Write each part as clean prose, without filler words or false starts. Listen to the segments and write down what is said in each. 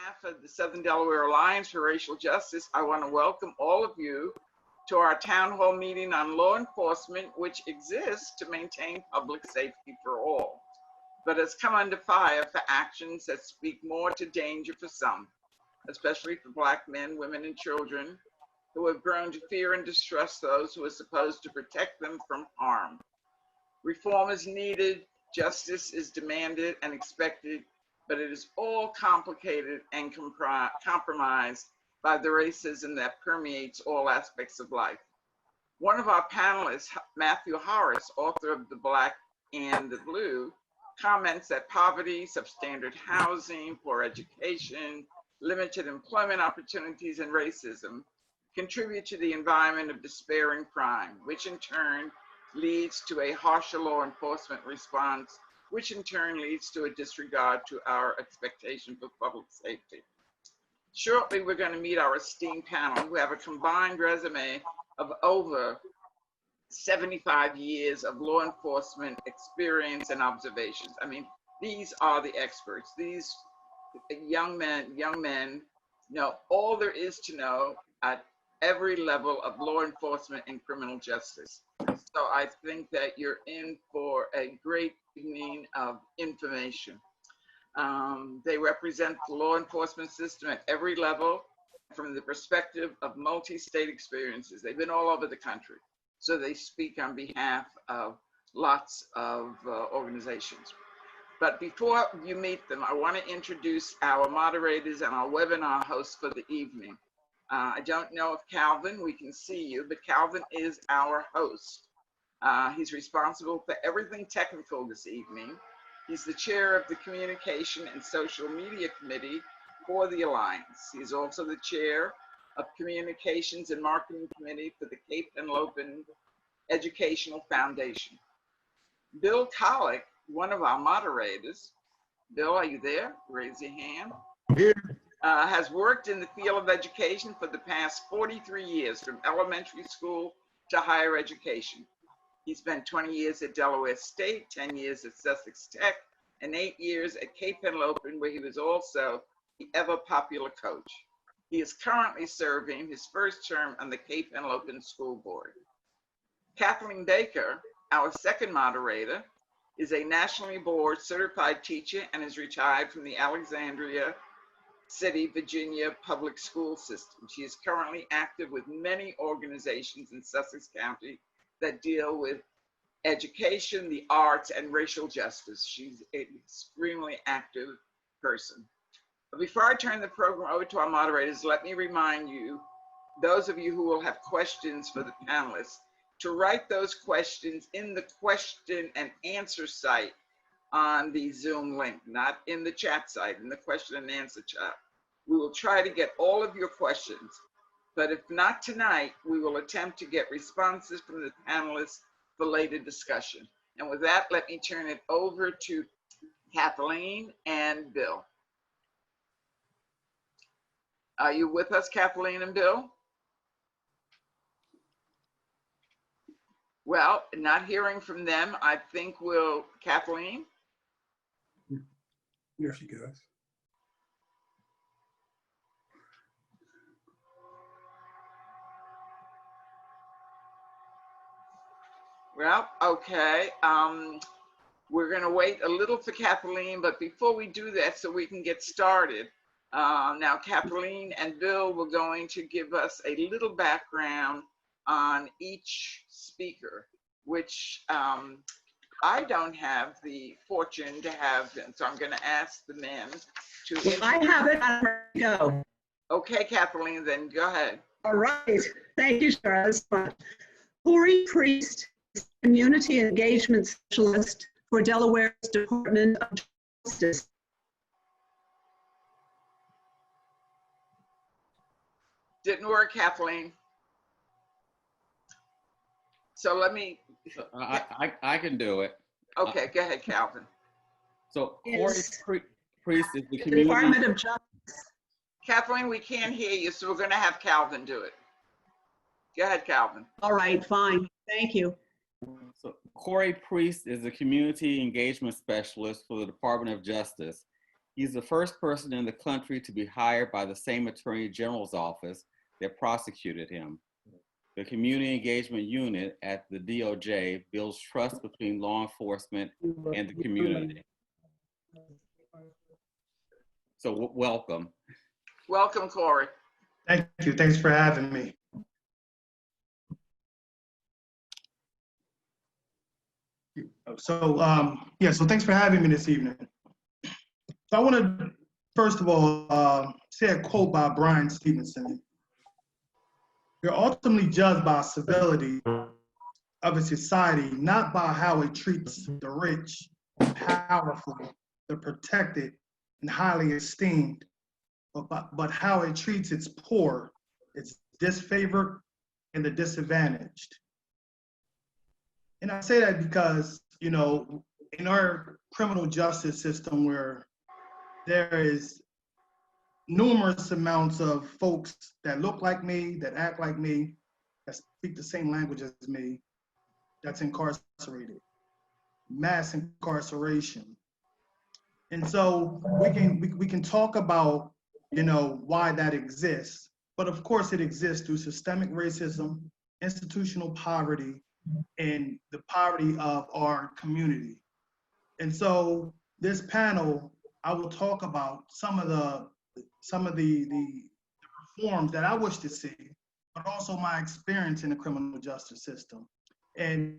behalf of the Southern Delaware Alliance for Racial Justice, I want to welcome all of you to our town hall meeting on law enforcement, which exists to maintain public safety for all, but has come under fire for actions that speak more to danger for some, especially for Black men, women, and children who have grown to fear and distrust those who are supposed to protect them from harm. Reform is needed, justice is demanded and expected, but it is all complicated and compromised by the racism that permeates all aspects of life. One of our panelists, Matthew Horace, author of The Black and the Blue, comments that poverty, substandard housing, poor education, limited employment opportunities, and racism contribute to the environment of despair and crime, which in turn leads to a harsher law enforcement response, which in turn leads to a disregard to our expectation for public safety. Shortly, we're going to meet our esteemed panel who have a combined resume of over 75 years of law enforcement experience and observations. I mean, these are the experts. These young men know all there is to know at every level of law enforcement and criminal justice. So I think that you're in for a great evening of information. They represent the law enforcement system at every level from the perspective of multi-state experiences. They've been all over the country. So they speak on behalf of lots of organizations. But before you meet them, I want to introduce our moderators and our webinar hosts for the evening. I don't know if Calvin, we can see you, but Calvin is our host. He's responsible for everything technical this evening. He's the chair of the Communication and Social Media Committee for the Alliance. He's also the chair of Communications and Marketing Committee for the Cape and Lopin Educational Foundation. Bill Collick, one of our moderators. Bill, are you there? Raise your hand. Here. Has worked in the field of education for the past 43 years, from elementary school to higher education. He spent 20 years at Delaware State, 10 years at Sussex Tech, and 8 years at Cape and Lopin, where he was also the ever popular coach. He is currently serving his first term on the Cape and Lopin School Board. Kathleen Baker, our second moderator, is a nationally board certified teacher and is retired from the Alexandria City, Virginia public school system. She is currently active with many organizations in Sussex County that deal with education, the arts, and racial justice. She's an extremely active person. But before I turn the program over to our moderators, let me remind you, those of you who will have questions for the panelists, to write those questions in the question and answer site on the Zoom link, not in the chat site, in the question and answer chat. We will try to get all of your questions, but if not tonight, we will attempt to get responses from the panelists for later discussion. And with that, let me turn it over to Kathleen and Bill. Are you with us, Kathleen and Bill? Well, not hearing from them, I think we'll, Kathleen? Here she goes. Well, okay. We're going to wait a little for Kathleen, but before we do that, so we can get started, now Kathleen and Bill were going to give us a little background on each speaker, which I don't have the fortune to have, and so I'm going to ask the men to. Well, I have it. I'm ready to go. Okay, Kathleen, then go ahead. All right. Thank you, Sarah. Corey Priest is Community Engagement Specialist for Delaware's Department of Justice. Didn't work, Kathleen. So let me. I can do it. Okay, go ahead, Calvin. So Corey Priest is the The community. Department of Justice. Kathleen, we can't hear you, so we're going to have Calvin do it. Go ahead, Calvin. All right, fine. Thank you. So Corey Priest is the community engagement specialist for the Department of Justice. He's the first person in the country to be hired by the same Attorney General's office that prosecuted him. The Community Engagement Unit at the DOJ builds trust between law enforcement and the community. So welcome. Welcome, Corey. Thank you. Thanks for having me. So thanks for having me this evening. So I want to, first of all, say a quote by Brian Stevenson. You're ultimately judged by civility of a society, not by how it treats the rich, the powerful, the protected, and highly esteemed, but how it treats its poor, its disfavored, and the disadvantaged. And I say that because, you know, in our criminal justice system where there is numerous amounts of folks that look like me, that act like me, that speak the same language as me, that's incarcerated, mass incarceration. And so we can talk about, you know, why that exists, but of course it exists through systemic racism, institutional poverty, and the poverty of our community. And so this panel, I will talk about some of the reforms that I wish to see, but also my experience in the criminal justice system. And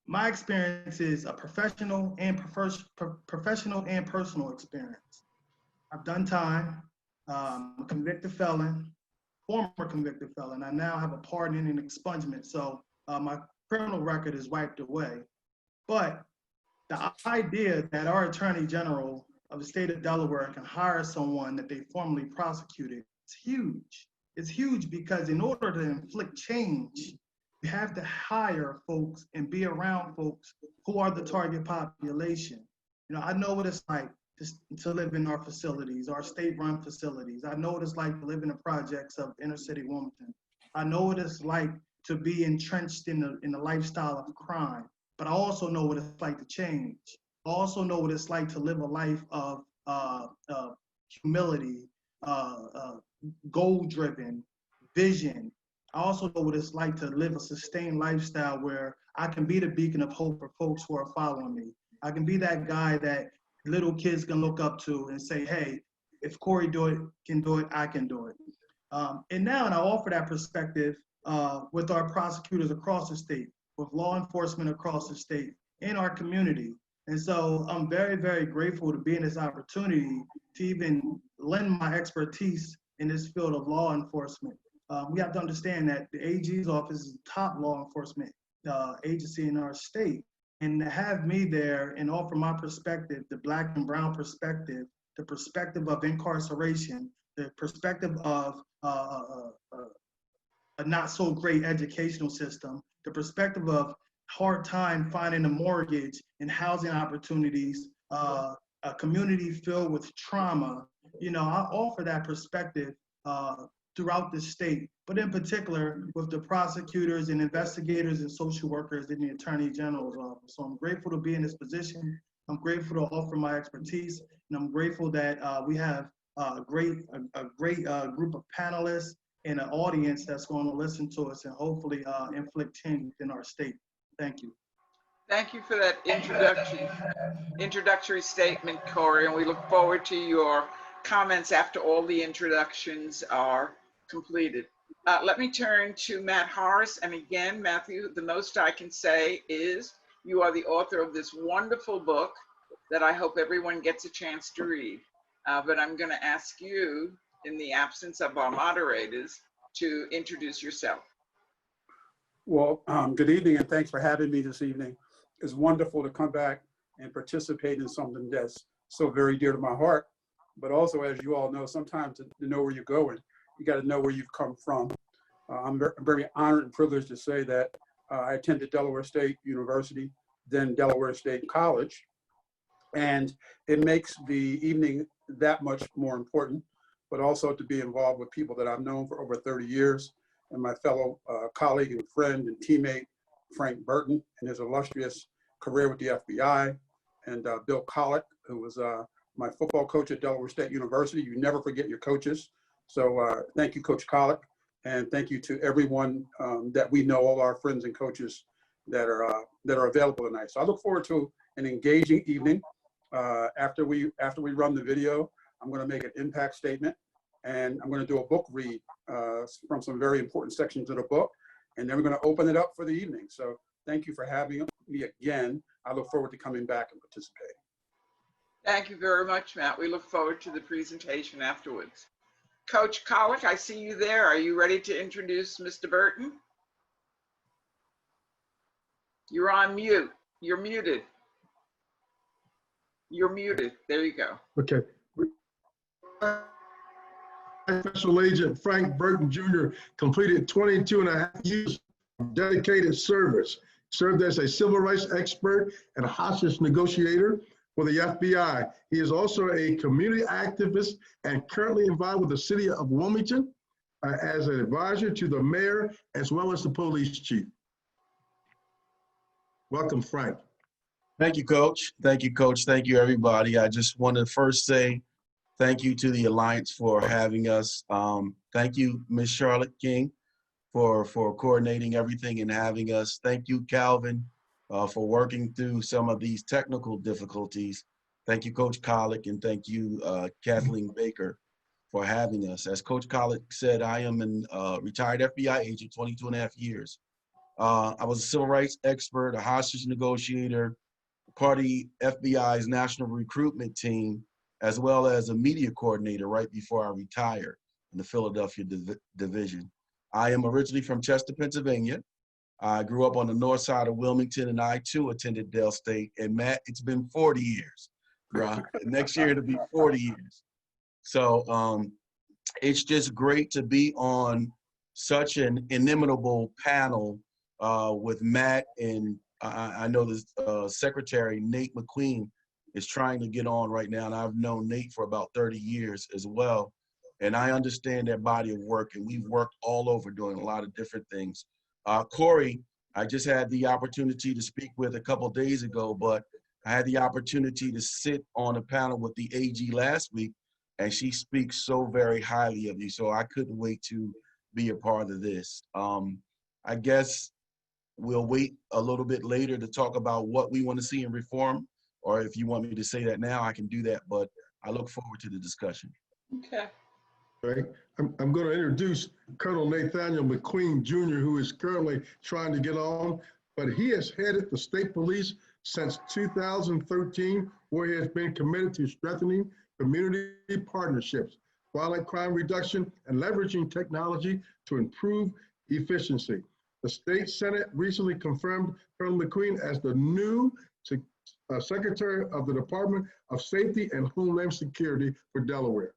my experience is a professional and personal experience. I've done time, I'm a convicted felon, former convicted felon. I now have a pardon and expungement, so my criminal record is wiped away. But the idea that our Attorney General of the state of Delaware can hire someone that they formerly prosecuted is huge. It's huge because in order to inflict change, you have to hire folks and be around folks who are the target population. You know, I know what it's like to live in our facilities, our state-run facilities. I know what it's like to live in the projects of inner city Wilmington. I know what it's like to be entrenched in the lifestyle of crime, but I also know what it's like to change. I also know what it's like to live a life of humility, goal-driven, vision. I also know what it's like to live a sustained lifestyle where I can be the beacon of hope for folks who are following me. I can be that guy that little kids can look up to and say, hey, if Corey can do it, I can do it. And I offer that perspective with our prosecutors across the state, with law enforcement across the state, in our community. And so I'm very, very grateful to be in this opportunity to even lend my expertise in this field of law enforcement. We have to understand that the AG's office is the top law enforcement agency in our state. And to have me there and offer my perspective, the Black and brown perspective, the perspective of incarceration, the perspective of a not so great educational system, the perspective of hard time finding a mortgage and housing opportunities, a community filled with trauma. You know, I offer that perspective throughout the state, but in particular with the prosecutors and investigators and social workers in the Attorney General's office. So I'm grateful to be in this position. I'm grateful to offer my expertise, and I'm grateful that we have a great group of panelists and an audience that's going to listen to us and hopefully inflict change within our state. Thank you. Thank you for that introductory statement, Corey, and we look forward to your comments after all the introductions are completed. Let me turn to Matt Horace. And again, Matthew, the most I can say is you are the author of this wonderful book that I hope everyone gets a chance to read. But I'm going to ask you, in the absence of our moderators, to introduce yourself. Well, good evening, and thanks for having me this evening. It's wonderful to come back and participate in something that's so very dear to my heart. But also, as you all know, sometimes to know where you're going, you got to know where you've come from. I'm very honored and privileged to say that I attended Delaware State University, then Delaware State College. And it makes the evening that much more important, but also to be involved with people that I've known for over 30 years, and my fellow colleague and friend and teammate, Frank Burton, and his illustrious career with the FBI, and Bill Collett, who was my football coach at Delaware State University. You never forget your coaches. So thank you, Coach Collick, and thank you to everyone that we know, all our friends and coaches that are available tonight. So I look forward to an engaging evening. After we run the video, I'm going to make an impact statement, and I'm going to do a book read from some very important sections of the book, and then we're going to open it up for the evening. So thank you for having me again. I look forward to coming back and participating. Thank you very much, Matt. We look forward to the presentation afterwards. Coach Collick, I see you there. Are you ready to introduce Mr. Burton? You're on mute. You're muted. You're muted. There you go. Okay. Special Agent Frank Burton Jr. completed 22 and a half years of dedicated service, served as a civil rights expert and a hostage negotiator for the FBI. He is also a community activist and currently involved with the city of Wilmington as an advisor to the mayor as well as the police chief. Welcome, Frank. Thank you, Coach. Thank you, Coach. Thank you, everybody. I just want to first say thank you to the Alliance for having us. Thank you, Ms. Charlotte King, for coordinating everything and having us. Thank you, Calvin, for working through some of these technical difficulties. Thank you, Coach Collick, and thank you, Kathleen Baker, for having us. As Coach Collick said, I am a retired FBI agent, 22 and a half years. I was a civil rights expert, a hostage negotiator, part of the FBI's national recruitment team, as well as a media coordinator right before I retired in the Philadelphia division. I am originally from Chester, Pennsylvania. I grew up on the north side of Wilmington, and I too attended Dale State. And Matt, it's been 40 years. Next year it'll be 40 years. So it's just great to be on such an inimitable panel with Matt, and I know the Secretary, Nate McQueen, is trying to get on right now, and I've known Nate for about 30 years as well. And I understand their body of work, and we've worked all over doing a lot of different things. Corey, I just had the opportunity to speak with a couple of days ago, but I had the opportunity to sit on a panel with the AG last week, and she speaks so very highly of you, so I couldn't wait to be a part of this. I guess we'll wait a little bit later to talk about what we want to see in reform, or if you want me to say that now, I can do that, but I look forward to the discussion. Okay. Right. I'm going to introduce Colonel Nathaniel McQueen Jr., who is currently trying to get on, but he has headed the state police since 2013, where he has been committed to strengthening community partnerships, violent crime reduction, and leveraging technology to improve efficiency. The state Senate recently confirmed Colonel McQueen as the new Secretary of the Department of Safety and Homeland Security for Delaware.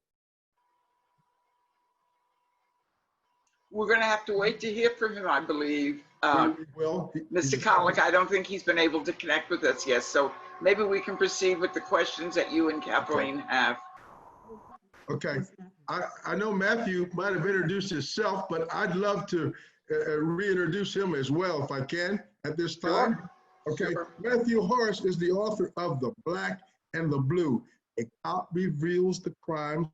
We're going to have to wait to hear from him, I believe. Well, Mr. Collick, I don't think he's been able to connect with us yet, so maybe we can proceed with the questions that you and Kathleen have. Okay. I know Matthew might have introduced himself, but I'd love to reintroduce him as well, if I can, at this time. Sure. Okay. Sure. Matthew Horace is the author of The Black and the Blue. It reveals the crimes,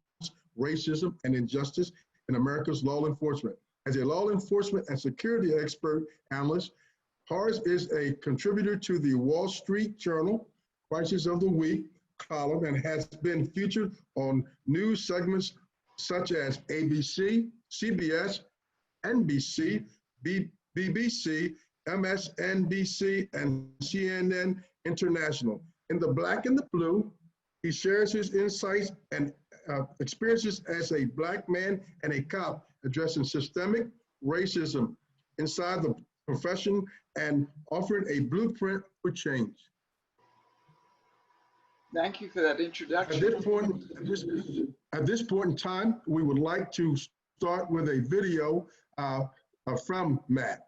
racism, and injustice in America's law enforcement. As a law enforcement and security expert analyst, Horace is a contributor to the Wall Street Journal Crisis of the Week column and has been featured on news segments such as ABC, CBS, NBC, BBC, MSNBC, and CNN International. In The Black and the Blue, he shares his insights and experiences as a Black man and a cop addressing systemic racism inside the profession and offering a blueprint for change. Thank you for that introduction. At this point in time, we would like to start with a video from Matt.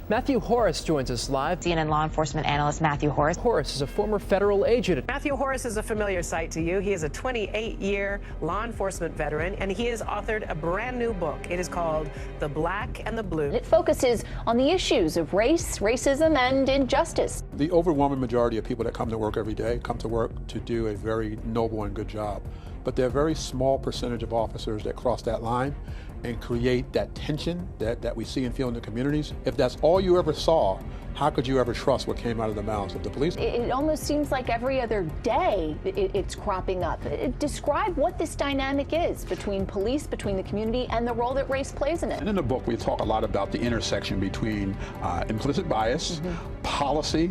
Matthew Horace joins us live. CNN law enforcement analyst Matthew Horace. Horace is a former federal agent. Matthew Horace is a familiar sight to you. He is a 28-year law enforcement veteran, and he has authored a brand new book. It is called The Black and the Blue. It focuses on the issues of race, racism, and injustice. The overwhelming majority of people that come to work every day come to work to do a very noble and good job. But there are a very small percentage of officers that cross that line and create that tension that we see and feel in the communities. If that's all you ever saw, how could you ever trust what came out of the mouths of the police? It almost seems like every other day it's cropping up. Describe what this dynamic is between police, between the community, and the role that race plays in it. And in the book, we talk a lot about the intersection between implicit bias, policy,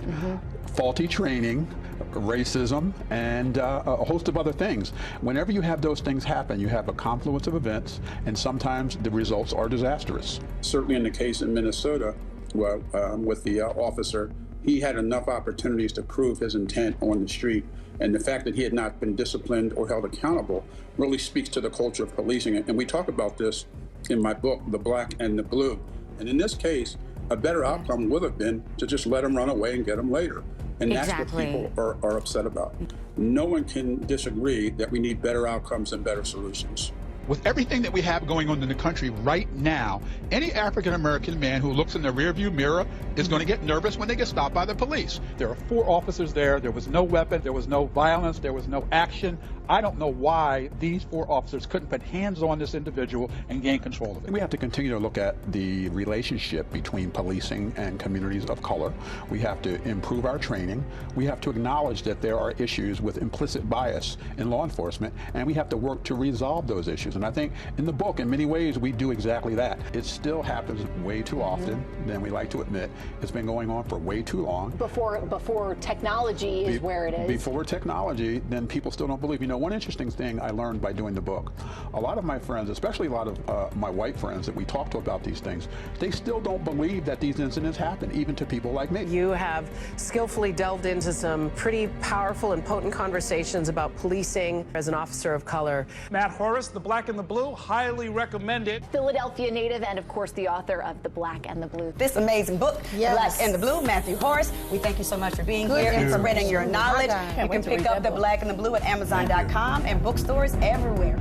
faulty training, racism, and a host of other things. Whenever you have those things happen, you have a confluence of events, and sometimes the results are disastrous. Certainly in the case in Minnesota, with the officer, he had enough opportunities to prove his intent on the street. And the fact that he had not been disciplined or held accountable really speaks to the culture of policing. And we talk about this in my book, The Black and the Blue. And in this case, a better outcome would have been to just let him run away and get him later. And that's what people are upset about. No one can disagree that we need better outcomes and better solutions. With everything that we have going on in the country right now, any African-American man who looks in the rearview mirror is going to get nervous when they get stopped by the police. There are 4 officers there. There was no weapon. There was no violence. There was no action. I don't know why these 4 officers couldn't put hands on this individual and gain control of it. We have to continue to look at the relationship between policing and communities of color. We have to improve our training. We have to acknowledge that there are issues with implicit bias in law enforcement, and we have to work to resolve those issues. And I think in the book, in many ways, we do exactly that. It still happens way too often than we like to admit. It's been going on for way too long. Before technology is where it is. Before technology, then people still don't believe. You know, one interesting thing I learned by doing the book, a lot of my friends, especially a lot of my white friends that we talk to about these things, they still don't believe that these incidents happen, even to people like me. You have skillfully delved into some pretty powerful and potent conversations about policing as an officer of color. Matt Horace, The Black and the Blue, highly recommended. Philadelphia native and, of course, the author of The Black and the Blue. This amazing book, Black and the Blue, Matthew Horace. We thank you so much for being here and spreading your knowledge. You can pick up The Black and the Blue at Amazon.com and bookstores everywhere.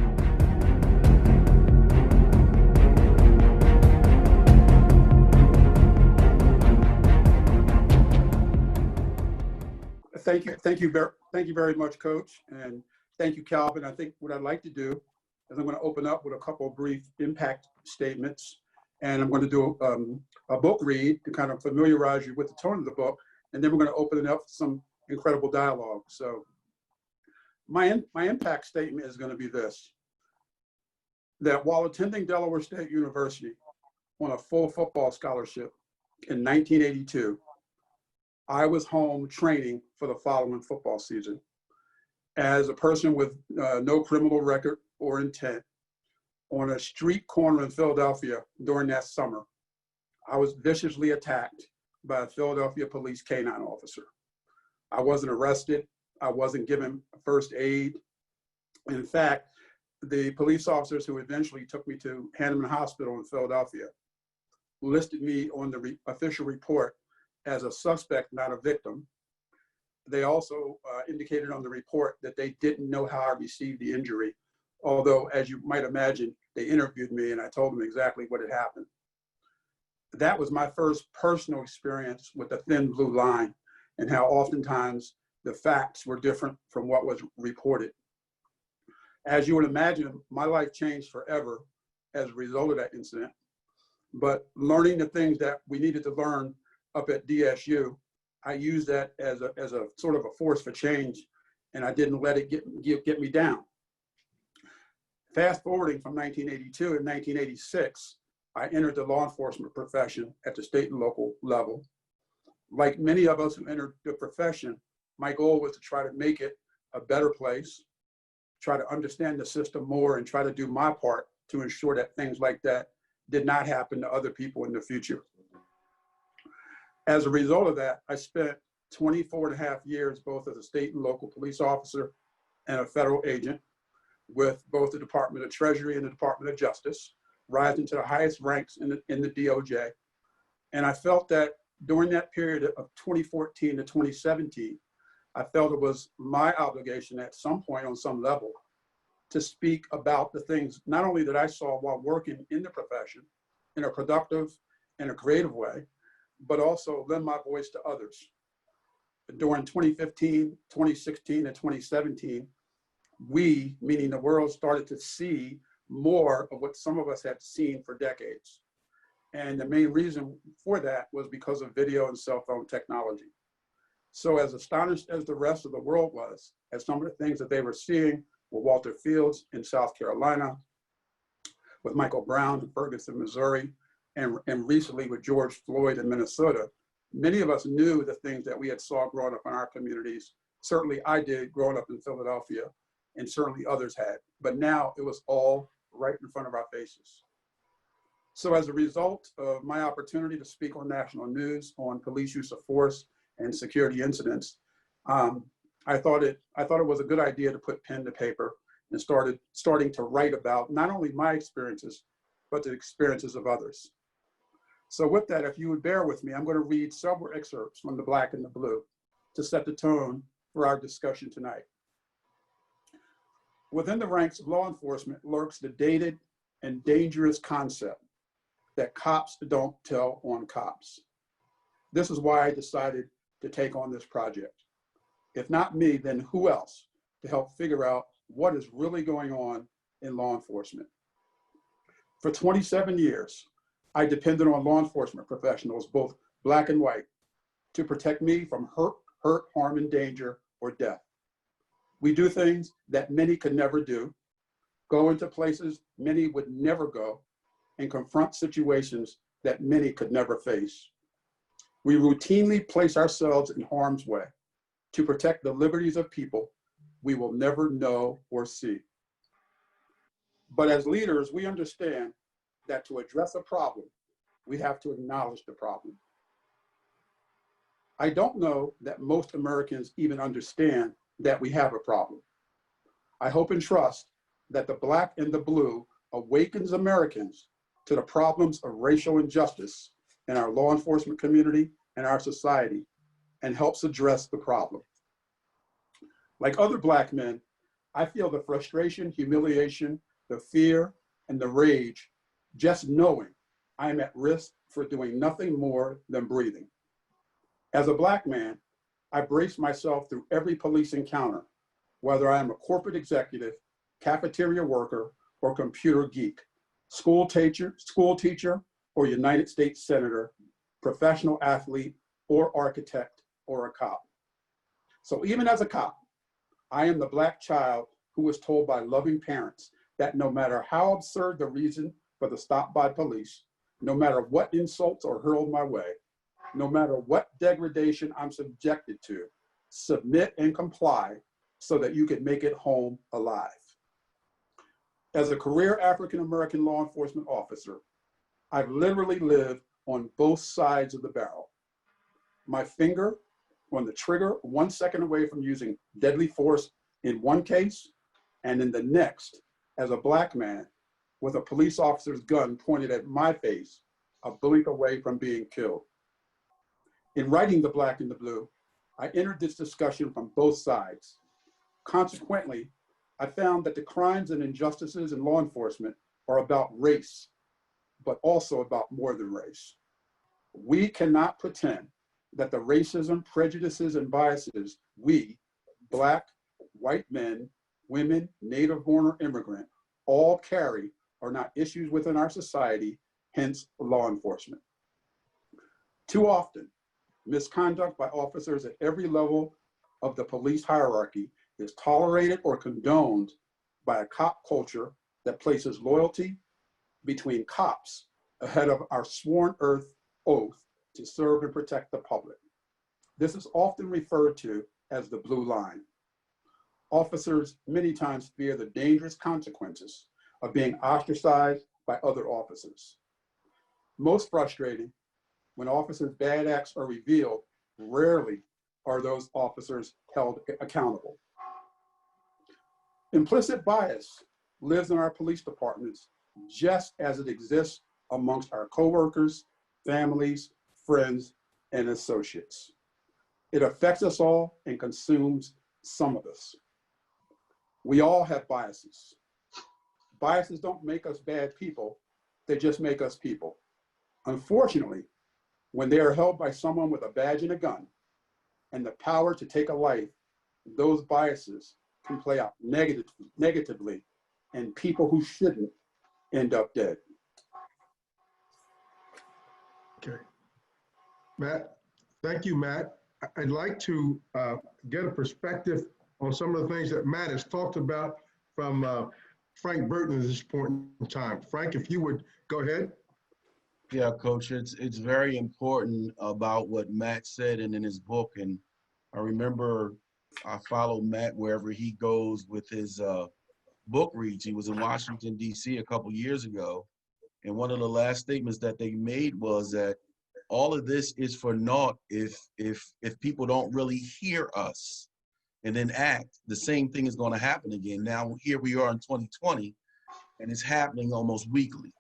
Thank you very much, Coach, and thank you, Calvin. I think what I'd like to do is I'm going to open up with a couple of brief impact statements, and I'm going to do a book read to kind of familiarize you with the tone of the book, and then we're going to open it up for some incredible dialogue. So my impact statement is going to be this: that while attending Delaware State University on a full football scholarship in 1982, I was home training for the following football season. As a person with no criminal record or intent, on a street corner in Philadelphia during that summer, I was viciously attacked by a Philadelphia police canine officer. I wasn't arrested. I wasn't given first aid. In fact, the police officers who eventually took me to Camden Hospital in Philadelphia listed me on the official report as a suspect, not a victim. They also indicated on the report that they didn't know how I received the injury, although, as you might imagine, they interviewed me and I told them exactly what had happened. That was my first personal experience with the thin blue line and how oftentimes the facts were different from what was reported. As you would imagine, my life changed forever as a result of that incident, but learning the things that we needed to learn up at DSU, I used that as a sort of a force for change, and I didn't let it get me down. Fast forwarding from 1982 and 1986, I entered the law enforcement profession at the state and local level. Like many of us who entered the profession, my goal was to try to make it a better place, try to understand the system more, and try to do my part to ensure that things like that did not happen to other people in the future. As a result of that, I spent 24.5 years both as a state and local police officer and a federal agent with both the Department of Treasury and the Department of Justice, rising to the highest ranks in the DOJ. And I felt that during that period of 2014 to 2017, I felt it was my obligation at some point on some level to speak about the things, not only that I saw while working in the profession in a productive and a creative way, but also lend my voice to others. During 2015, 2016, and 2017, we, meaning the world, started to see more of what some of us had seen for decades. And the main reason for that was because of video and cell phone technology. So as astonished as the rest of the world was at some of the things that they were seeing with Walter Fields in South Carolina, with Michael Brown in Ferguson, Missouri, and recently with George Floyd in Minnesota, many of us knew the things that we had saw growing up in our communities. Certainly I did growing up in Philadelphia, and certainly others had. But now it was all right in front of our faces. So as a result of my opportunity to speak on national news on police use of force and security incidents, I thought it was a good idea to put pen to paper and starting to write about not only my experiences, but the experiences of others. So with that, if you would bear with me, I'm going to read several excerpts from The Black and the Blue to set the tone for our discussion tonight. Within the ranks of law enforcement lurks the dated and dangerous concept that cops don't tell on cops. This is why I decided to take on this project. If not me, then who else to help figure out what is really going on in law enforcement? For 27 years, I depended on law enforcement professionals, both black and white, to protect me from hurt, harm, and danger, or death. We do things that many could never do, go into places many would never go, and confront situations that many could never face. We routinely place ourselves in harm's way to protect the liberties of people we will never know or see. But as leaders, we understand that to address a problem, we have to acknowledge the problem. I don't know that most Americans even understand that we have a problem. I hope and trust that The Black and the Blue awakens Americans to the problems of racial injustice in our law enforcement community and our society, and helps address the problem. Like other Black men, I feel the frustration, humiliation, the fear, and the rage just knowing I am at risk for doing nothing more than breathing. As a Black man, I brace myself through every police encounter, whether I am a corporate executive, cafeteria worker, or computer geek, school teacher, or United States Senator, professional athlete, or architect, or a cop. So even as a cop, I am the Black child who was told by loving parents that no matter how absurd the reason for the stop by police, no matter what insults are hurled my way, no matter what degradation I'm subjected to, submit and comply so that you can make it home alive. As a career African-American law enforcement officer, I've literally lived on both sides of the barrel. My finger on the trigger 1 second away from using deadly force in one case, and in the next, as a Black man with a police officer's gun pointed at my face, a blink away from being killed. In writing The Black and the Blue, I entered this discussion from both sides. Consequently, I found that the crimes and injustices in law enforcement are about race, but also about more than race. We cannot pretend that the racism, prejudices, and biases we, Black, white men, women, native-born or immigrant, all carry are not issues within our society, hence law enforcement. Too often, misconduct by officers at every level of the police hierarchy is tolerated or condoned by a cop culture that places loyalty between cops ahead of our sworn oath to serve and protect the public. This is often referred to as the blue line. Officers many times fear the dangerous consequences of being ostracized by other officers. Most frustrating, when officers' bad acts are revealed, rarely are those officers held accountable. Implicit bias lives in our police departments just as it exists amongst our coworkers, families, friends, and associates. It affects us all and consumes some of us. We all have biases. Biases don't make us bad people, they just make us people. Unfortunately, when they are held by someone with a badge and a gun and the power to take a life, those biases can play out negatively, and people who shouldn't end up dead. Okay. Matt, thank you, Matt. I'd like to get a perspective on some of the things that Matt has talked about from Frank Burton at this point in time. Frank, if you would go ahead. Yeah, Coach, it's very important about what Matt said and in his book. And I remember I follow Matt wherever he goes with his book reads. He was in Washington, D.C. a couple years ago. And one of the last statements that they made was that all of this is for naught if people don't really hear us and then act. The same thing is going to happen again. Now, here we are in 2020, and it's happening almost weekly.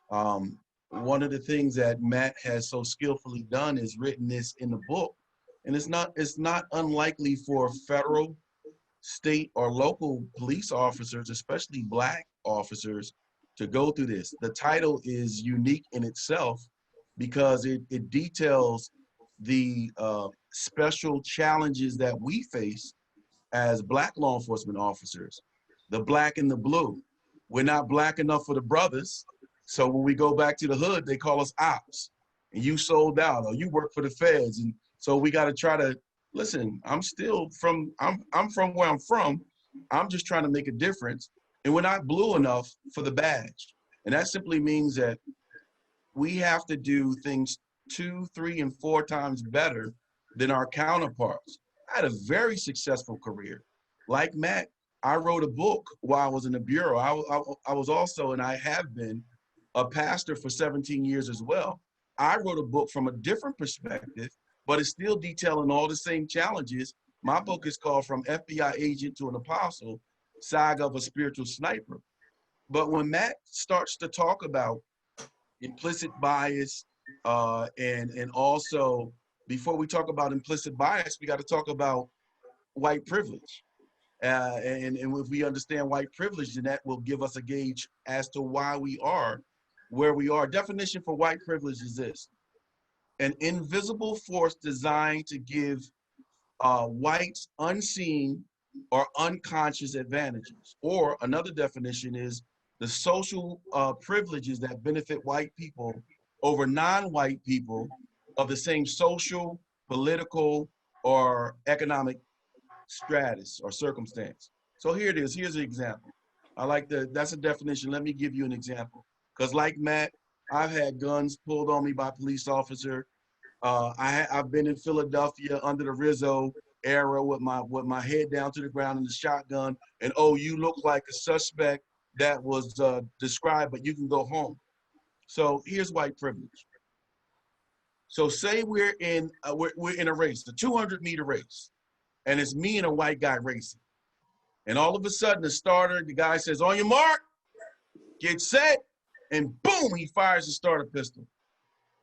One of the things that Matt has so skillfully done is written this in the book. And it's not unlikely for federal, state, or local police officers, especially Black officers, to go through this. The title is unique in itself because it details the special challenges that we face as Black law enforcement officers. The Black and the blue. We're not Black enough for the brothers. So when we go back to the hood, they call us ops. And you sold out, or you work for the feds. And so we got to try to, listen, I'm from where I'm from. I'm just trying to make a difference. And we're not blue enough for the badge. And that simply means that we have to do things 2, 3, and 4 times better than our counterparts. I had a very successful career. Like Matt, I wrote a book while I was in the Bureau. I was also, and I have been, a pastor for 17 years as well. I wrote a book from a different perspective, but it's still detailing all the same challenges. My book is called From FBI Agent to an Apostle, Saga of a Spiritual Sniper. But when Matt starts to talk about implicit bias, and also, before we talk about implicit bias, we got to talk about white privilege. And if we understand white privilege, then that will give us a gauge as to why we are where we are. Definition for white privilege is this: an invisible force designed to give whites unseen or unconscious advantages. Or another definition is the social privileges that benefit white people over non-white people of the same social, political, or economic status or circumstance. So here it is. Here's an example. That's a definition. Let me give you an example. Because like Matt, I've had guns pulled on me by a police officer. I've been in Philadelphia under the Rizzo era with my head down to the ground in the shotgun. And, oh, you look like a suspect that was described, but you can go home. So here's white privilege. So say we're in a race, the 200-meter race, and it's me and a white guy racing. And all of a sudden, the guy says, on your mark, get set, and boom, he fires the starter pistol.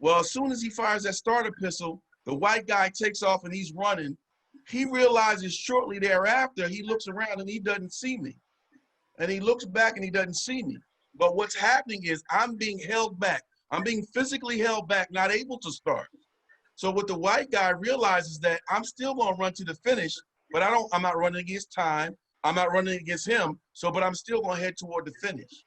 Well, as soon as he fires that starter pistol, the white guy takes off and he's running. He realizes shortly thereafter, he looks around and he doesn't see me. And he looks back and he doesn't see me. But what's happening is I'm being held back. I'm being physically held back, not able to start. So what the white guy realizes that I'm still gonna run to the finish, but I'm not running against time. I'm not running against him. But I'm still gonna head toward the finish.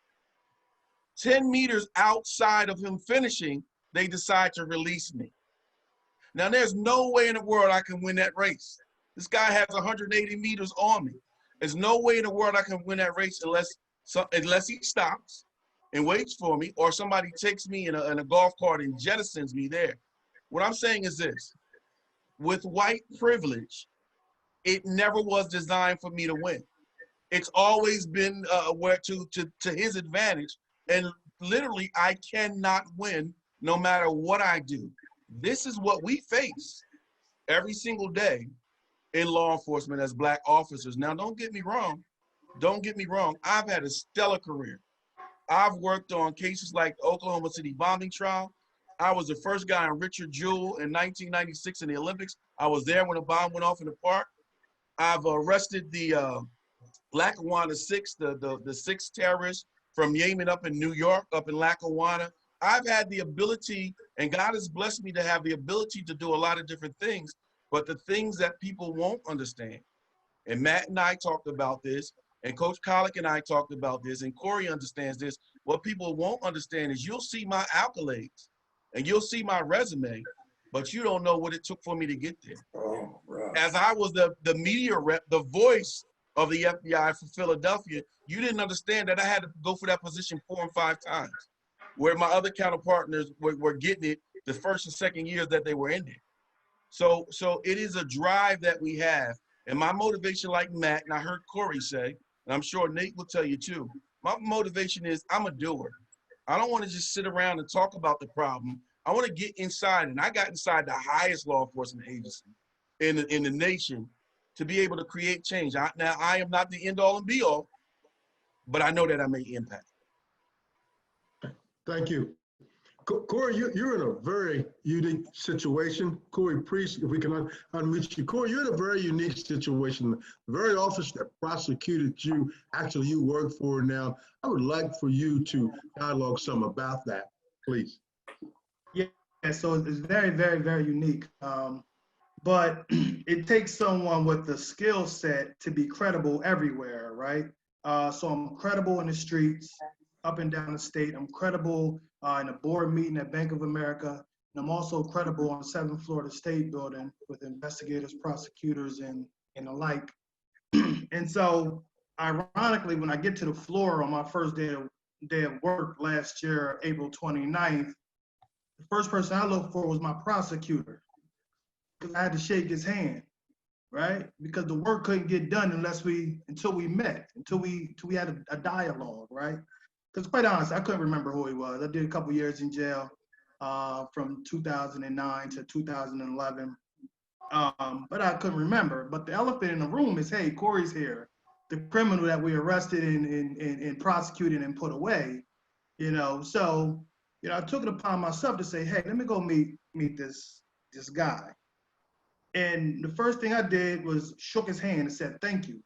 10 meters outside of him finishing, they decide to release me. Now there's no way in the world I can win that race. This guy has 180 meters on me. There's no way in the world I can win that race unless he stops and waits for me, or somebody takes me in a golf cart and jettisons me there. What I'm saying is this: with white privilege, it never was designed for me to win. It's always been to his advantage, and literally I cannot win no matter what I do. This is what we face every single day in law enforcement as Black officers. Now, don't get me wrong. I've had a stellar career. I've worked on cases like the Oklahoma City bombing trial. I was the first guy in Richard Jewell in 1996 in the Olympics. I was there when the bomb went off in the park. I've arrested the Lackawanna 6, the 6 terrorists from Yemen up in New York, up in Lackawanna. I've had the ability, and God has blessed me to have the ability to do a lot of different things, but the things that people won't understand. And Matt and I talked about this, and Coach Collick and I talked about this, and Corey understands this. What people won't understand is you'll see my accolades and you'll see my resume, but you don't know what it took for me to get there. Oh, right. As I was the media rep, the voice of the FBI for Philadelphia, you didn't understand that I had to go for that position 4 and 5 times, where my other counterpartners were getting it the first and second years that they were in there. So it is a drive that we have. And my motivation, like Matt, and I heard Corey say, and I'm sure Nate will tell you too, my motivation is I'm a doer. I don't want to just sit around and talk about the problem. I want to get inside, and I got inside the highest law enforcement agency in the nation to be able to create change. Now, I am not the end all and be all, but I know that I make impact. Thank you. Corey, you're in a very unique situation. Corey Priest, if we can unmute you. Corey, you're in a very unique situation. The very office that prosecuted you, actually you work for now. I would like for you to dialogue some about that, please. Yeah, so it's very, very, very unique. But it takes someone with the skill set to be credible everywhere, right? So I'm credible in the streets, up and down the state. I'm credible in a board meeting at Bank of America. And I'm also credible on the 7th floor of the State Building with investigators, prosecutors, and the like. And so, ironically, when I get to the floor on my first day of work last year, April 29th, the first person I looked for was my prosecutor, because I had to shake his hand, right? Because the work couldn't get done until we met, until we had a dialogue, right? Because quite honestly, I couldn't remember who he was. I did a couple years in jail from 2009 to 2011, but I couldn't remember. But the elephant in the room is, hey, Corey's here, the criminal that we arrested and prosecuted and put away, you know. So, you know, I took it upon myself to say, hey, let me go meet this guy. And the first thing I did was shook his hand and said, thank you.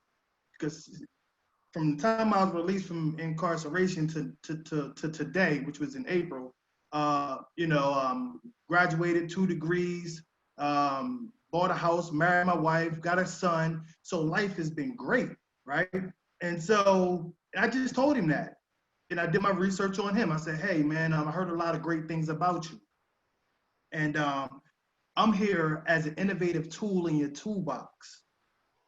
Because from the time I was released from incarceration to today, which was in April, graduated 2 degrees, bought a house, married my wife, got a son. So life has been great, right? And so I just told him that. And I did my research on him. I said, hey, man, I heard a lot of great things about you. And I'm here as an innovative tool in your toolbox.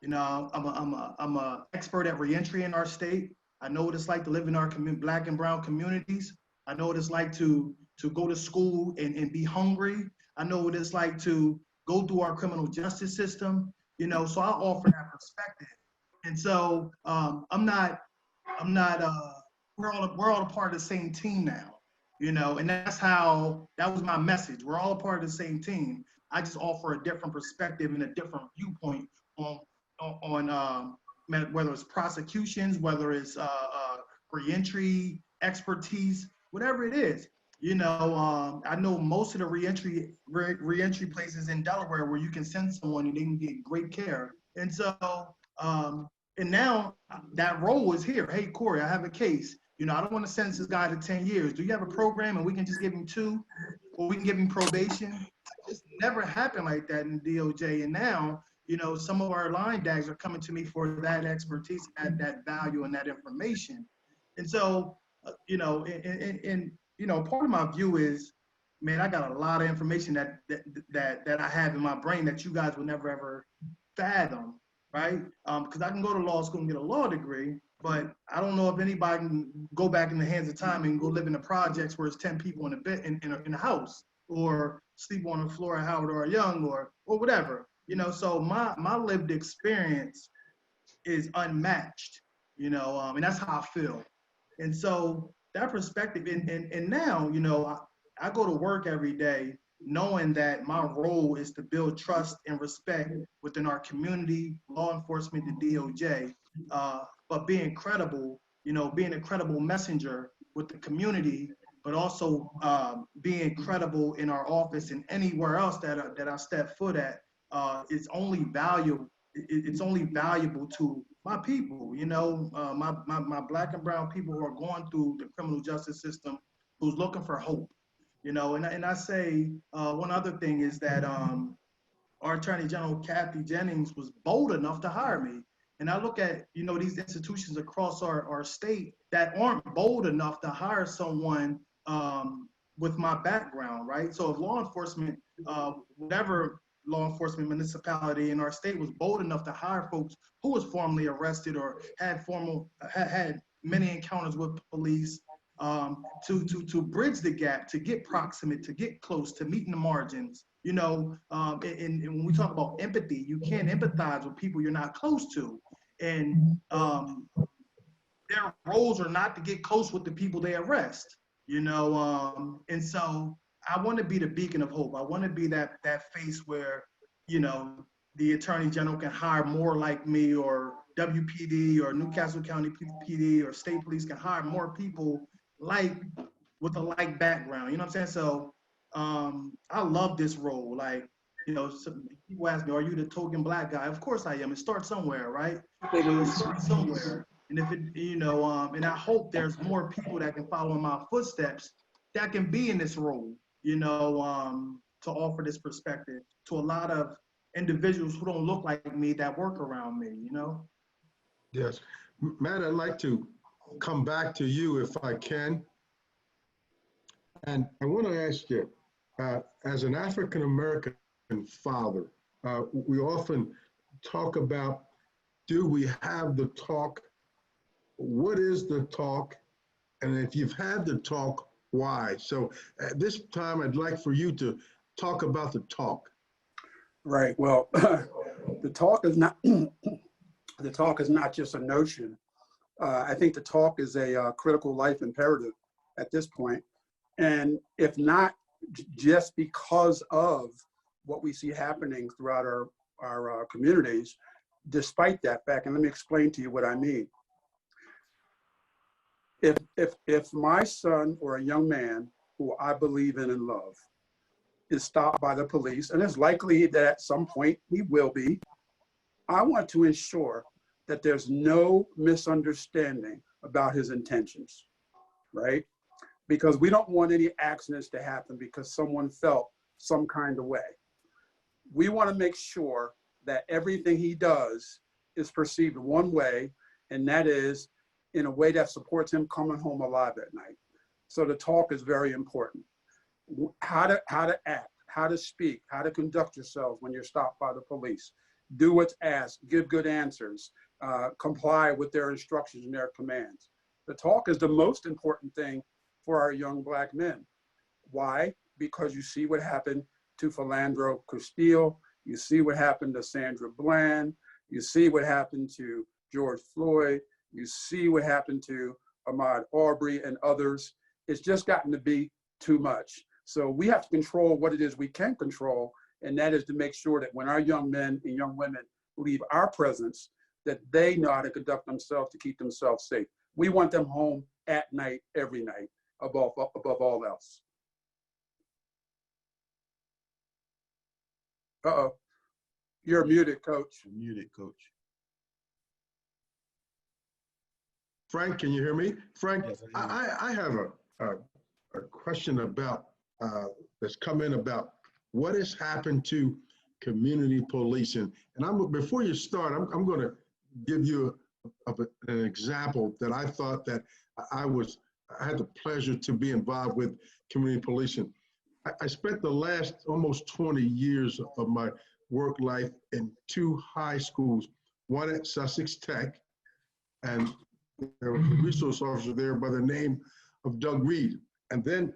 You know, I'm a expert at reentry in our state. I know what it's like to live in our Black and brown communities. I know what it's like to go to school and be hungry. I know what it's like to go through our criminal justice system. You know, so I offer that perspective. And so we're all a part of the same team now. You know, and that was my message. We're all a part of the same team. I just offer a different perspective and a different viewpoint on whether it's prosecutions, whether it's reentry expertise, whatever it is. You know, I know most of the reentry places in Delaware where you can send someone and they can get great care. And so, and now that role is here. Hey, Corey, I have a case. You know, I don't want to sentence this guy to 10 years. Do you have a program and we can just give him 2, or we can give him probation? It's never happened like that in DOJ. And now, you know, some of our line dags are coming to me for that expertise, that value, and that information. And so, you know, and you know, part of my view is, man, I got a lot of information that I have in my brain that you guys will never ever fathom, right? Because I can go to law school and get a law degree, but I don't know if anybody can go back in the hands of time and go live in the projects where it's 10 people in a bed in a house, or sleep on the floor at Howard or Young, or whatever. You know, so my lived experience is unmatched, you know, and that's how I feel. And so that perspective, and now, you know, I go to work every day knowing that my role is to build trust and respect within our community, law enforcement, the DOJ, but being credible, you know, being a credible messenger with the community but also being credible in our office and anywhere else that I step foot at is only valuable. It's only valuable to my people, you know, my Black and brown people who are going through the criminal justice system, who's looking for hope, you know. And I say one other thing is that our Attorney General Kathy Jennings was bold enough to hire me. And I look at, you know, these institutions across our state that aren't bold enough to hire someone with my background, right? So if law enforcement, whatever law enforcement municipality in our state was bold enough to hire folks who was formerly arrested or had many encounters with police, to bridge the gap, to get proximate, to get close, to meet in the margins, you know, and when we talk about empathy, you can't empathize with people you're not close to. And their roles are not to get close with the people they arrest, you know, and so I want to be the beacon of hope. I want to be that face where, you know, the Attorney General can hire more like me, or WPD or Newcastle County PD or state police can hire more people with a like background. You know what I'm saying? So I love this role. Like, you know, some people ask me, are you the token Black guy? Of course I am. It starts somewhere, right? It starts somewhere. And if it, you know, and I hope there's more people that can follow in my footsteps that can be in this role, you know, to offer this perspective to a lot of individuals who don't look like me that work around me, you know? Yes. Matt, I'd like to come back to you if I can. And I want to ask you, as an African-American father, we often talk about, do we have the talk? What is the talk? And if you've had the talk, why? So at this time, I'd like for you to talk about the talk. Right. Well, the talk is not the talk is not just a notion. I think the talk is a critical life imperative at this point. And if not just because of what we see happening throughout our communities, despite that fact, and let me explain to you what I mean. If my son or a young man who I believe in and love is stopped by the police, and it's likely that at some point he will be, I want to ensure that there's no misunderstanding about his intentions, right? Because we don't want any accidents to happen because someone felt some kind of way. We want to make sure that everything he does is perceived one way, and that is in a way that supports him coming home alive at night. So the talk is very important. How to act, how to speak, how to conduct yourself when you're stopped by the police. Do what's asked, give good answers, comply with their instructions and their commands. The talk is the most important thing for our young Black men. Why? Because you see what happened to Philandro Castile, you see what happened to Sandra Bland, you see what happened to George Floyd, you see what happened to Ahmaud Arbery and others. It's just gotten to be too much. So we have to control what it is we can control, and that is to make sure that when our young men and young women leave our presence, that they know how to conduct themselves to keep themselves safe. We want them home at night, every night, above all else. Uh-oh, you're muted, Coach. You're muted, Coach. Frank, can you hear me? Frank, yes, I have a question about, that's come in about what has happened to community policing. And before you start, I'm going to give you an example that I thought that I had the pleasure to be involved with community policing. I spent the last almost 20 years of my work life in 2 high schools, one at Sussex Tech, and there was a resource officer there by the name of Doug Reed, and then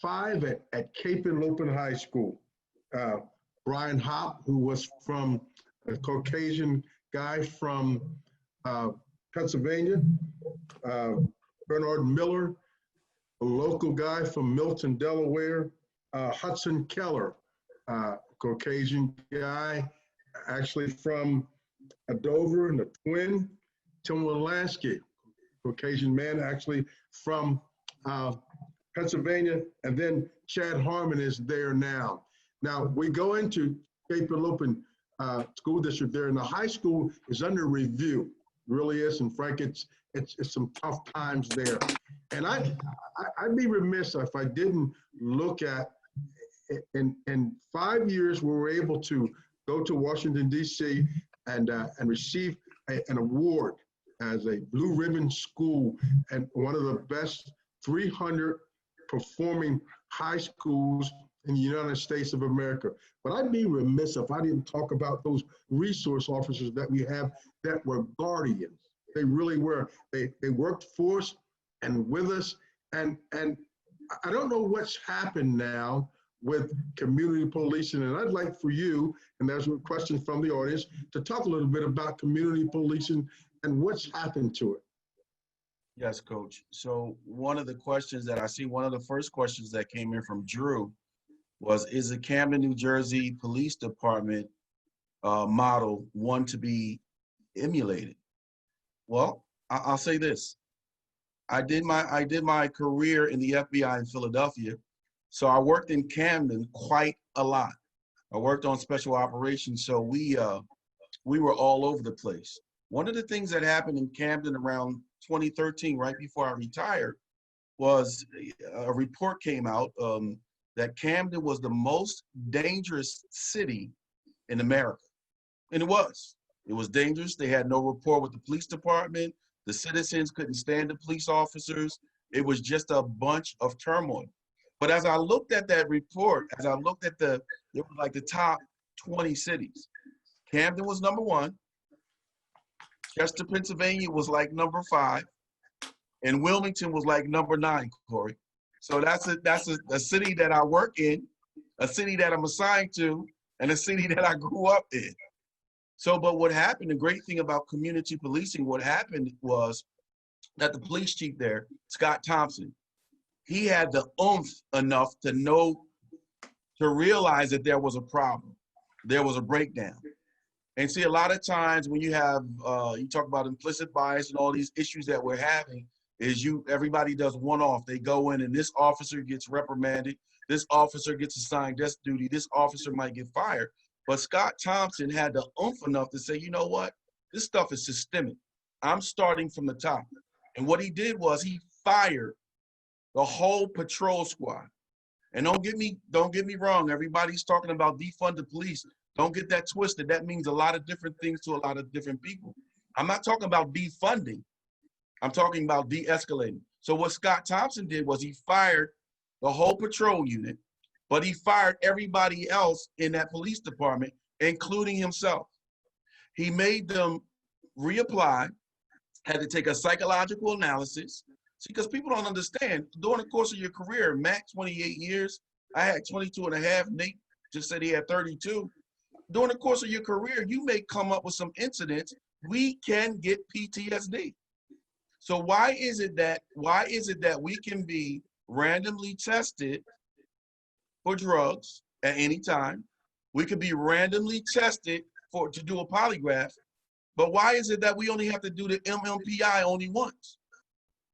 5 at Cape and Lopin High School. Brian Hopp, who was from a Caucasian guy from Pennsylvania, Bernard Miller, a local guy from Milton, Delaware, Hudson Keller, Caucasian guy, actually from Dover and the Twin, Tim Wolansky, Caucasian man, actually from Pennsylvania, and then Chad Harmon is there now. Now, we go into Cape Henlopen School District there, and the high school is under review, really is, and Frank, it's some tough times there. And I'd be remiss if I didn't look at, in 5 years, we were able to go to Washington, D.C. and receive an award as a Blue Ribbon School and one of the best 300 performing high schools in the United States of America. But I'd be remiss if I didn't talk about those resource officers that we have that were guardians. They really were. They worked for us and with us. And I don't know what's happened now with community policing. And I'd like for you, and there's a question from the audience, to talk a little bit about community policing and what's happened to it. Yes, Coach. So one of the questions that I see, one of the first questions that came in from Drew was, is the Camden, New Jersey Police Department model one to be emulated? Well, I'll say this. I did my career in the FBI in Philadelphia, so I worked in Camden quite a lot. I worked on special operations, so we were all over the place. One of the things that happened in Camden around 2013, right before I retired, was a report came out that Camden was the most dangerous city in America. And it was dangerous. They had no rapport with the police department. The citizens couldn't stand the police officers. It was just a bunch of turmoil. But as I looked at that report, as I looked at it was like the top 20 cities. Camden was number 1. Chester, Pennsylvania was like number 5. And Wilmington was like number 9, Corey. So that's a city that I work in, a city that I'm assigned to, and a city that I grew up in. So, but what happened, the great thing about community policing, what happened was that the police chief there, Scott Thompson, he had the oomph enough to realize that there was a problem. There was a breakdown. And see, a lot of times when you have, you talk about implicit bias and all these issues that we're having, is everybody does one-off. They go in and this officer gets reprimanded, this officer gets assigned desk duty, this officer might get fired. But Scott Thompson had the oomph enough to say, you know what, this stuff is systemic. I'm starting from the top. And what he did was he fired the whole patrol squad. And don't get me wrong, everybody's talking about defund the police. Don't get that twisted. That means a lot of different things to a lot of different people. I'm not talking about defunding. I'm talking about de-escalating. So what Scott Thompson did was he fired the whole patrol unit, but he fired everybody else in that police department, including himself. He made them reapply, had to take a psychological analysis. See, because people don't understand, during the course of your career, Matt, 28 years, I had 22 and a half, Nate just said he had 32. During the course of your career, you may come up with some incidents. We can get PTSD. So why is it that we can be randomly tested for drugs at any time? We could be randomly tested to do a polygraph, but why is it that we only have to do the MMPI only once?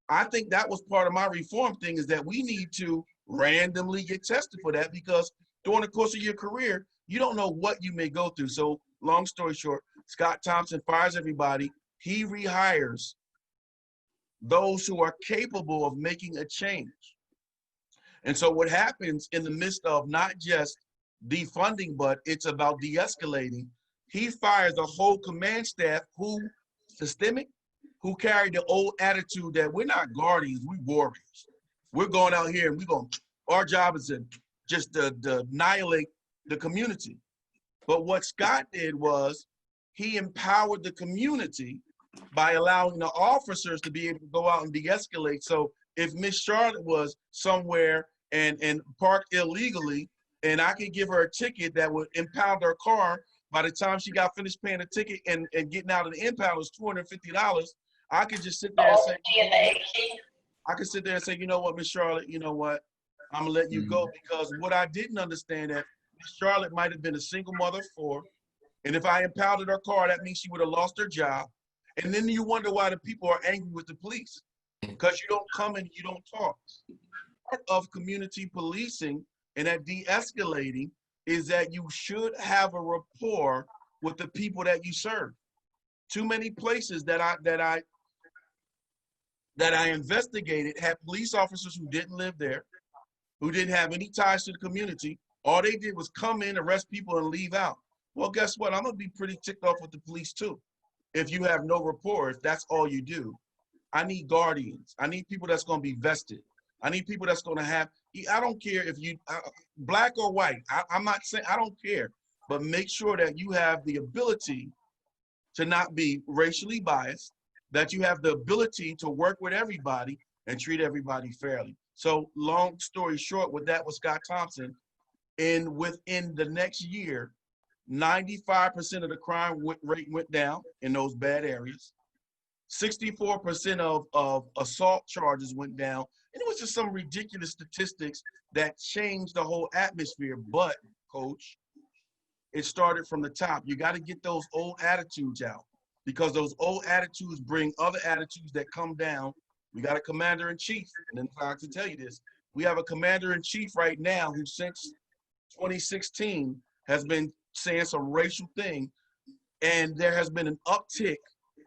I think that was part of my reform thing, is that we need to randomly get tested for that, because during the course of your career, you don't know what you may go through. So long story short, Scott Thompson fires everybody. He rehires those who are capable of making a change. And so what happens in the midst of not just defunding, but it's about de-escalating, he fires the whole command staff who systemic, who carry the old attitude that we're not guardians, we're warriors. We're going out here and our job is to just to annihilate the community. But what Scott did was he empowered the community by allowing the officers to be able to go out and de-escalate. So if Miss Charlotte was somewhere and parked illegally, and I could give her a ticket that would impound her car, by the time she got finished paying the ticket and getting out of the impound was $250, I could just sit there and say, you know what, Miss Charlotte, you know what, I'm gonna let you go, because what I didn't understand that Miss Charlotte might have been a single mother of 4, and if I impounded her car, that means she would have lost her job. And then you wonder why the people are angry with the police, because you don't come and you don't talk. part of community policing and at de-escalating is that you should have a rapport with the people that you serve. Too many places that I investigated had police officers who didn't live there, who didn't have any ties to the community. All they did was come in, arrest people, and leave out. Well, guess what? I'm gonna be pretty ticked off with the police too. If you have no rapport, if that's all you do. I need guardians. I need people that's gonna be vested. I need people that's gonna have, I don't care if you, black or white, I'm not saying, I don't care, but make sure that you have the ability to not be racially biased, that you have the ability to work with everybody and treat everybody fairly. So long story short, with that, with Scott Thompson, and within the next year, 95% of the crime rate went down in those bad areas. 64% of assault charges went down. And it was just some ridiculous statistics that changed the whole atmosphere. But, Coach, it started from the top. You got to get those old attitudes out, because those old attitudes bring other attitudes that come down. We got a commander-in-chief, and then I can tell you this. We have a commander-in-chief right now who since 2016 has been saying some racial thing, and there has been an uptick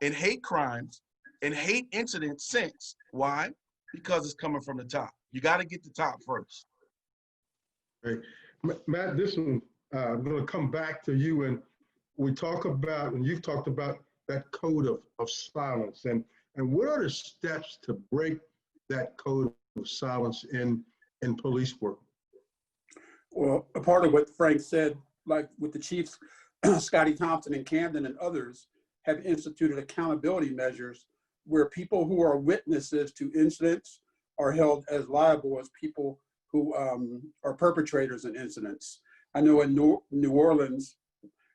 in hate crimes and hate incidents since. Why? Because it's coming from the top. You got to get the top first. Great. Matt, this one, I'm going to come back to you, and we talk about, and you've talked about that code of silence, and what are the steps to break that code of silence in police work? Well, a part of what Frank said, like with the chiefs, Scotty Thompson and Camden and others have instituted accountability measures where people who are witnesses to incidents are held as liable as people who are perpetrators in incidents. I know in New Orleans,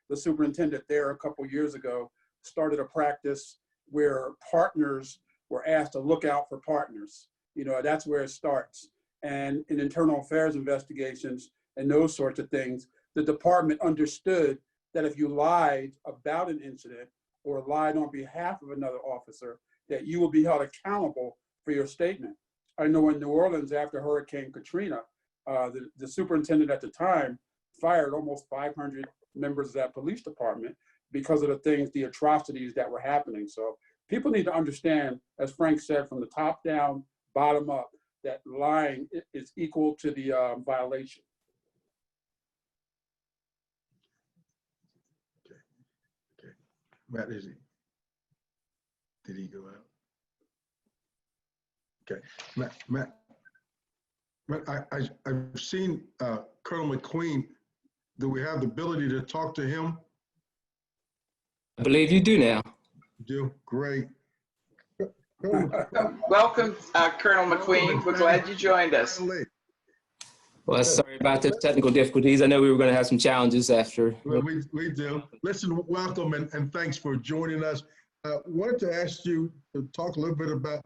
the superintendent there a couple years ago started a practice where partners were asked to look out for partners. You know, that's where it starts. And in internal affairs investigations and those sorts of things, the department understood that if you lied about an incident or lied on behalf of another officer, that you will be held accountable for your statement. I know in New Orleans, after Hurricane Katrina, the superintendent at the time fired almost 500 members of that police department because of the things, the atrocities that were happening. So people need to understand, as Frank said, from the top down, bottom up, that lying is equal to the violation. Okay. Matt, did he go out? Okay, Matt, I've seen Colonel McQueen. Do we have the ability to talk to him? I believe you do now. You do? Great. Welcome, Colonel McQueen. We're glad you joined us. Well, sorry about the technical difficulties. I know we were going to have some challenges after. Well, we do. Listen, welcome and thanks for joining us. Wanted to ask you to talk a little bit about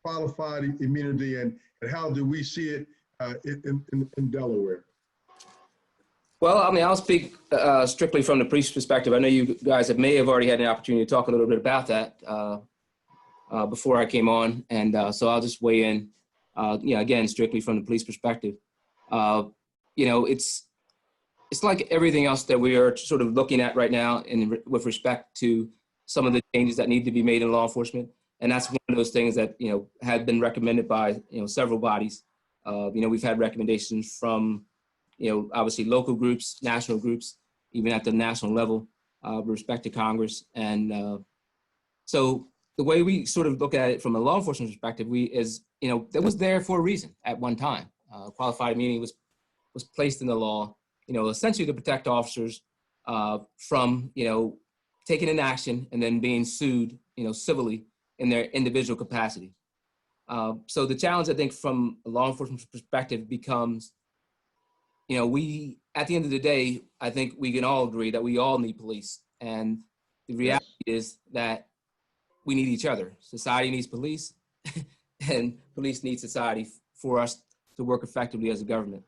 qualified immunity and how do we see it in Delaware? Well, I mean, I'll speak strictly from the police perspective. I know you guys may have already had an opportunity to talk a little bit about that before I came on, and so I'll just weigh in, again, strictly from the police perspective. It's like everything else that we are sort of looking at right now with respect to some of the changes that need to be made in law enforcement. And that's one of those things that, have been recommended by, several bodies. We've had recommendations from, obviously local groups, national groups, even at the national level, with respect to Congress. And so the way we sort of look at it from a law enforcement perspective, that was there for a reason at one time. Qualified immunity was placed in the law, essentially to protect officers from, taking an action and then being sued, civilly in their individual capacity. So the challenge, I think, from a law enforcement perspective becomes, we, at the end of the day, I think we can all agree that we all need police. And the reality is that we need each other. Society needs police and police need society for us to work effectively as a government.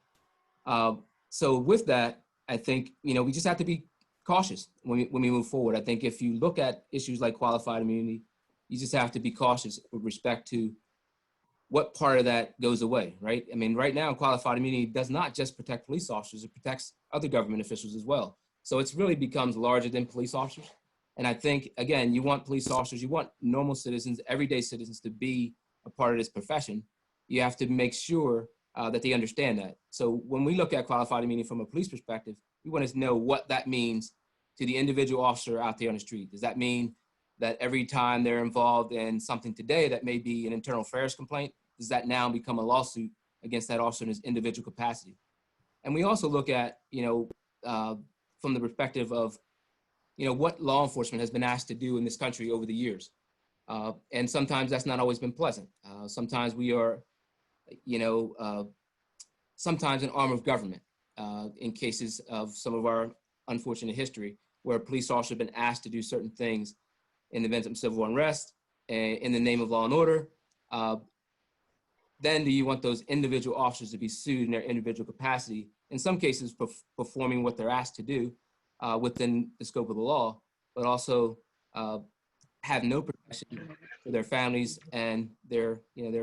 So with that, I think, we just have to be cautious when we move forward. I think if you look at issues like qualified immunity, you just have to be cautious with respect to what part of that goes away, right? I mean, right now, qualified immunity does not just protect police officers, it protects other government officials as well. So it's really becomes larger than police officers. And I think, again, you want police officers, you want normal citizens, everyday citizens to be a part of this profession. You have to make sure that they understand that. So when we look at qualified immunity from a police perspective, we want to know what that means to the individual officer out there on the street. Does that mean that every time they're involved in something today that may be an internal affairs complaint, does that now become a lawsuit against that officer in his individual capacity? And we also look at, from the perspective of, what law enforcement has been asked to do in this country over the years. And sometimes that's not always been pleasant. Sometimes we are, sometimes an arm of government in cases of some of our unfortunate history where police officers have been asked to do certain things in the event of civil unrest in the name of law and order. Then do you want those individual officers to be sued in their individual capacity, in some cases performing what they're asked to do within the scope of the law, but also have no protection for their families and their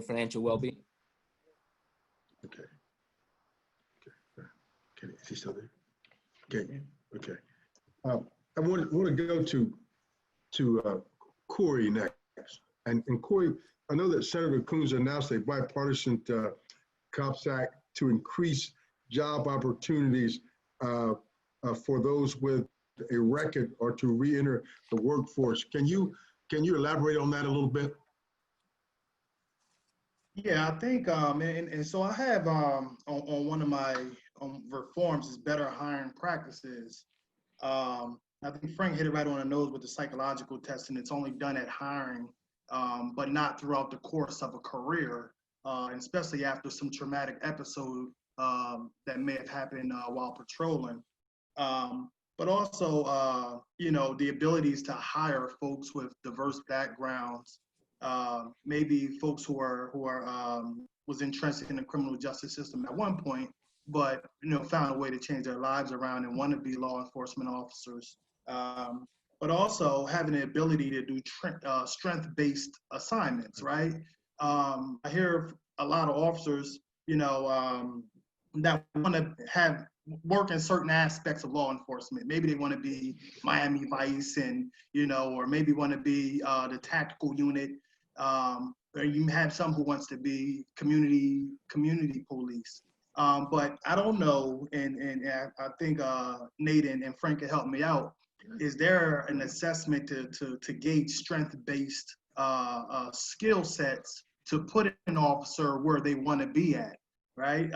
financial well-being? Okay. Is he still there? Okay. I want to go to Corey next. And Corey, I know that Senator Coons announced a bipartisan COPS Act to increase job opportunities for those with a record or to re-enter the workforce. Can you elaborate on that a little bit? Yeah, I think, and so I have on one of my reforms is better hiring practices. I think Frank hit it right on the nose with the psychological testing. It's only done at hiring, but not throughout the course of a career, and especially after some traumatic episode that may have happened while patrolling. But also, the abilities to hire folks with diverse backgrounds, maybe folks who was entrenched in the criminal justice system at one point, but found a way to change their lives around and want to be law enforcement officers. But also having the ability to do strength-based assignments, right? I hear a lot of officers, that want to work in certain aspects of law enforcement. Maybe they want to be Miami Vice and, or maybe want to be the tactical unit. Or you have some who wants to be community police. But I don't know, and I think Nate and Frank can help me out. Is there an assessment to gauge strength-based skill sets to put an officer where they want to be at, right?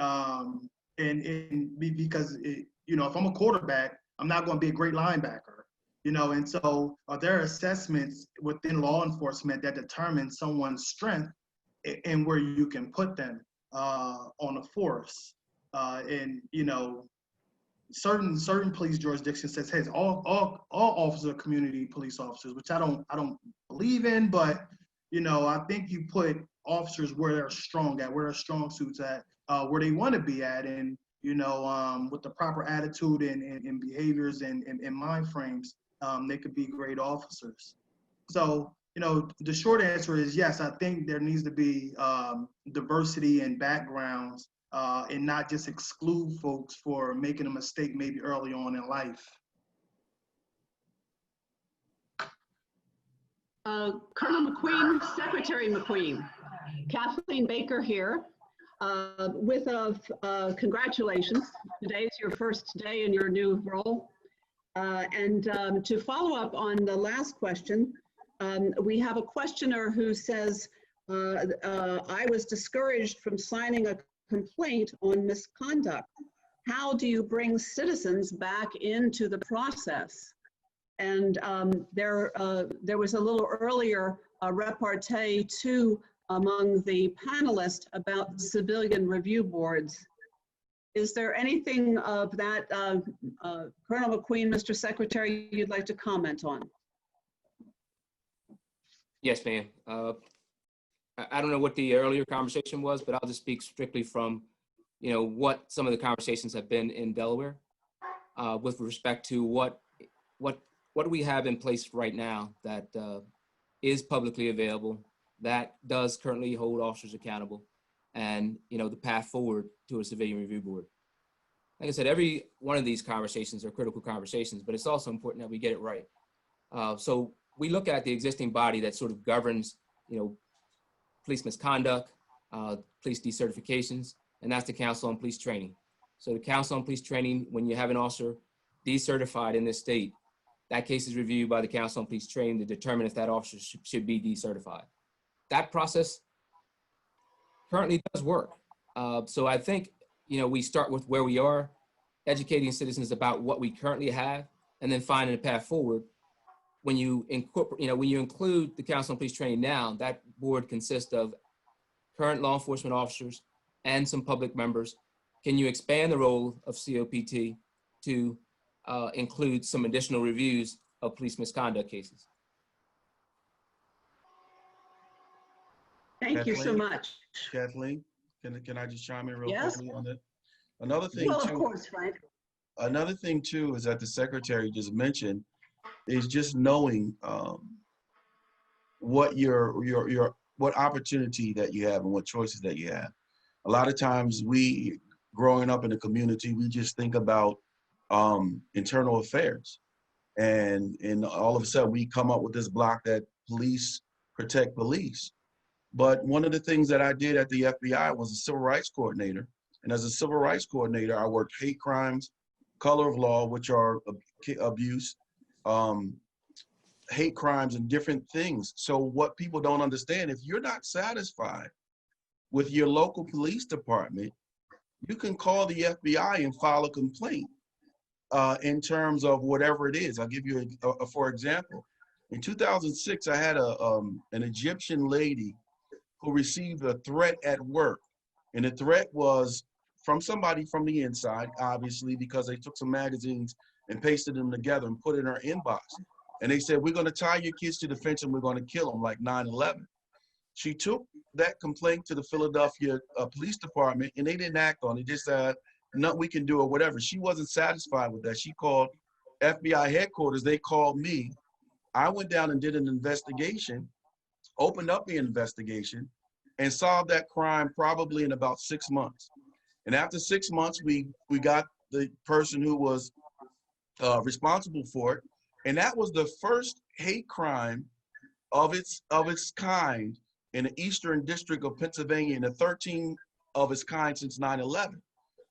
Because if I'm a quarterback, I'm not going to be a great linebacker, and so are there assessments within law enforcement that determine someone's strength and where you can put them on a force? Certain police jurisdictions says, hey, all officers are community police officers, which I don't believe in, but I think you put officers where they're strong at, where their strong suits at, where they want to be at, and with the proper attitude and behaviors and mind frames, they could be great officers. So the short answer is yes. I think there needs to be diversity in backgrounds. And not just exclude folks for making a mistake maybe early on in life. Colonel McQueen, Secretary McQueen, Kathleen Baker here with congratulations. Today is your first day in your new role. And to follow up on the last question, we have a questioner who says, I was discouraged from signing a complaint on misconduct. How do you bring citizens back into the process? And there was a little earlier repartee too among the panelists about civilian review boards. Is there anything of that, Colonel McQueen, Mr. Secretary, you'd like to comment on? Yes, ma'am. I don't know what the earlier conversation was, but I'll just speak strictly from, what some of the conversations have been in Delaware with respect to what do we have in place right now that is publicly available that does currently hold officers accountable, and the path forward to a civilian review board. Like I said, every one of these conversations are critical conversations, but it's also important that we get it right. So we look at the existing body that sort of governs, police misconduct, police decertifications, and that's the Council on Police Training. So the Council on Police Training, when you have an officer decertified in this state, that case is reviewed by the Council on Police Training to determine if that officer should be decertified. That process currently does work. So I think, we start with where we are, educating citizens about what we currently have, and then finding a path forward. When you incorporate, when you include the Council on Police Training now, that board consists of current law enforcement officers and some public members. Can you expand the role of COPT to include some additional reviews of police misconduct cases? Thank you so much. Kathleen, can I just chime in real Yes. quickly on that? Another thing Well, too, of course, Frank. another thing too is that the secretary just mentioned is just knowing what what opportunity that you have and what choices that you have. A lot of times we, growing up in the community, we just think about internal affairs. And all of a sudden we come up with this block that police protect police. But one of the things that I did at the FBI was a civil rights coordinator. And as a civil rights coordinator, I worked hate crimes, color of law, which are abuse, hate crimes and different things. So what people don't understand, if you're not satisfied with your local police department, you can call the FBI and file a complaint in terms of whatever it is. I'll give you for example. In 2006, I had an Egyptian lady who received a threat at work. And the threat was from somebody from the inside, obviously, because they took some magazines and pasted them together and put it in her inbox. And they said, we're going to tie your kids to the fence and we're going to kill them, like 9/11. She took that complaint to the Philadelphia Police Department and they didn't act on it. They just said, no, we can do it, whatever. She wasn't satisfied with that. She called FBI headquarters. They called me. I went down and did an investigation, opened up the investigation, and solved that crime probably in about 6 months. And after 6 months, we got the person who was responsible for it. And that was the first hate crime of its kind in the Eastern District of Pennsylvania, and the 13th of its kind since 9/11.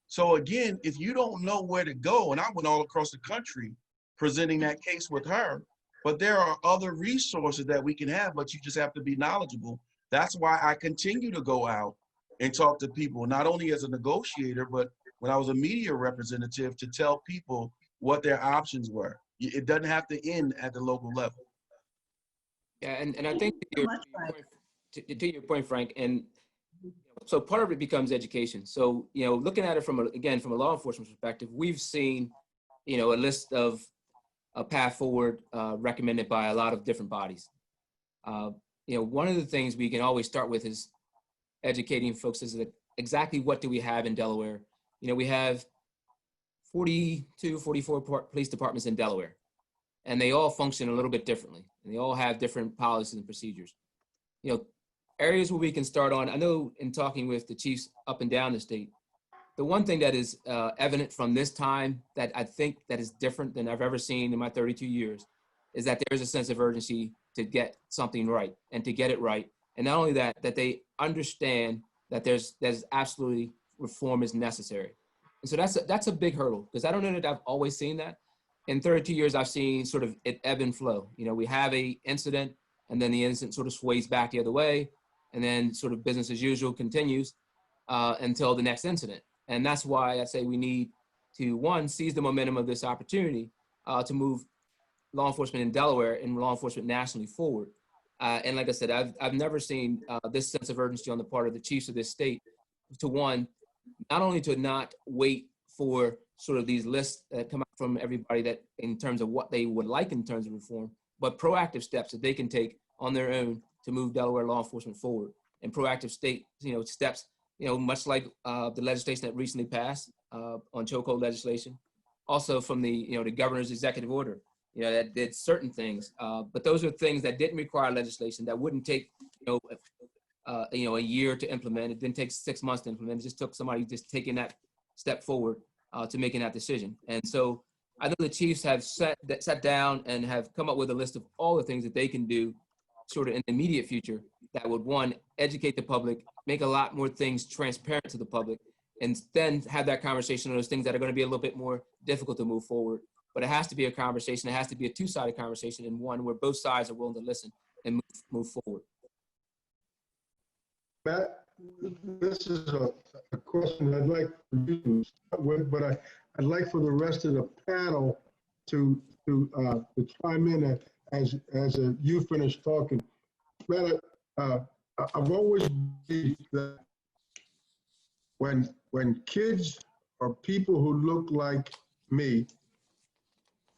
So again, if you don't know where to go, and I went all across the country presenting that case with her, but there are other resources that we can have, but you just have to be knowledgeable. That's why I continue to go out and talk to people, not only as a negotiator, but when I was a media representative, to tell people what their options were. It doesn't have to end at the local level. Yeah, and I think to your point, Frank, and so part of it becomes education. So, looking at it from a law enforcement perspective, we've seen, a list of a path forward recommended by a lot of different bodies. One of the things we can always start with is educating folks is that exactly what do we have in Delaware? We have 42, 44 police departments in Delaware, and they all function a little bit differently, and they all have different policies and procedures. Areas where we can start on, I know in talking with the chiefs up and down the state, the one thing that is evident from this time that I think that is different than I've ever seen in my 32 years is that there is a sense of urgency to get something right and to get it right. And not only that, that they understand that there's absolutely reform is necessary. And so that's a big hurdle, because I don't know that I've always seen that. In 32 years, I've seen sort of it ebb and flow. We have a incident, and then the incident sort of sways back the other way, and then sort of business as usual continues until the next incident. And that's why I say we need to, one, seize the momentum of this opportunity to move law enforcement in Delaware and law enforcement nationally forward. And like I said, I've never seen this sense of urgency on the part of the chiefs of this state to, one, not only to not wait for sort of these lists that come out from everybody that in terms of what they would like in terms of reform, but proactive steps that they can take on their own to move Delaware law enforcement forward, and proactive state, steps, much like the legislation that recently passed on chokehold legislation, also from the, the governor's executive order, that did certain things, but those are things that didn't require legislation, that wouldn't take, a year to implement. It didn't take 6 months to implement. It just took somebody just taking that step forward to making that decision. And so I know the chiefs have sat down and have come up with a list of all the things that they can do sort of in the immediate future that would, one, educate the public, make a lot more things transparent to the public, and then have that conversation on those things that are going to be a little bit more difficult to move forward. But it has to be a conversation. It has to be a two-sided conversation, and one where both sides are willing to listen and move forward. Matt, this is a question I'd like for you to start with, but I'd like for the rest of the panel to chime in as you finish talking. Matt, I've always believed that when kids or people who look like me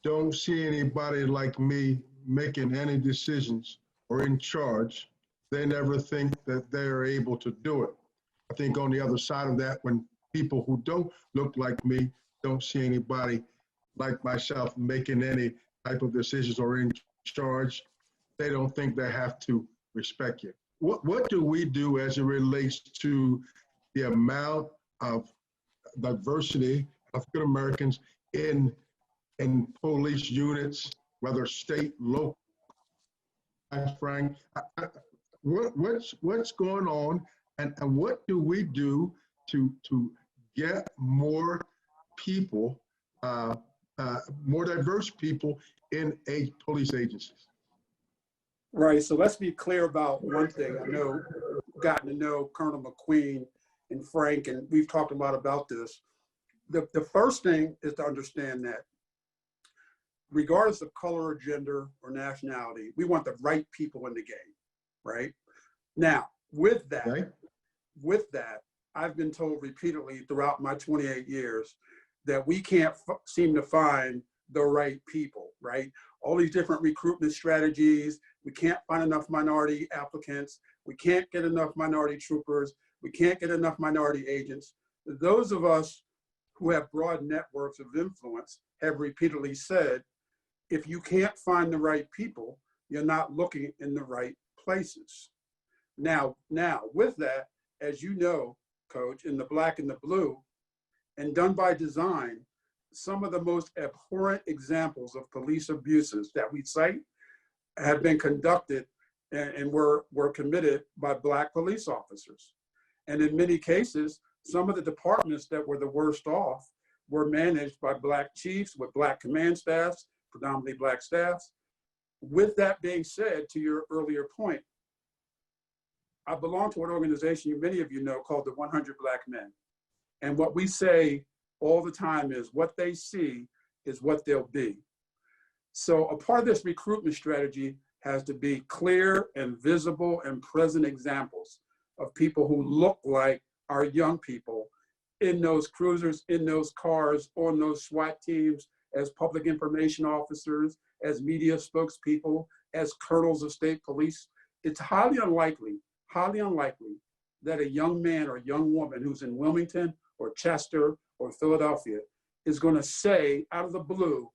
don't see anybody like me making any decisions or in charge, they never think that they're able to do it. I think on the other side of that, when people who don't look like me don't see anybody like myself making any type of decisions or in charge, they don't think they have to respect you. What do we do as it relates to the amount of diversity of African Americans in police units, whether state, local? Frank, what's going on, and what do we do to get more people, more diverse people in police agencies? Right, so let's be clear about one thing. I know, gotten to know Colonel McQueen and Frank, and we've talked a lot about this. The first thing is to understand that regardless of color or gender or nationality, we want the right people in the game, right? Now, with that, I've been told repeatedly throughout my 28 years that we can't seem to find the right people, right? All these different recruitment strategies, we can't find enough minority applicants, we can't get enough minority troopers, we can't get enough minority agents. Those of us who have broad networks of influence have repeatedly said, if you can't find the right people, you're not looking in the right places. Now, with that, as you know, Coach, in the black and the blue, and done by design, some of the most abhorrent examples of police abuses that we cite have been conducted and were committed by Black police officers. And in many cases, some of the departments that were the worst off were managed by Black chiefs with Black command staffs, predominantly Black staffs. With that being said, to your earlier point, I belong to an organization many of you know called the 100 Black Men. And what we say all the time is what they see is what they'll be. So a part of this recruitment strategy has to be clear and visible and present examples of people who look like our young people in those cruisers, in those cars, on those SWAT teams, as public information officers, as media spokespeople, as colonels of state police. It's highly unlikely that a young man or young woman who's in Wilmington or Chester or Philadelphia is going to say out of the blue,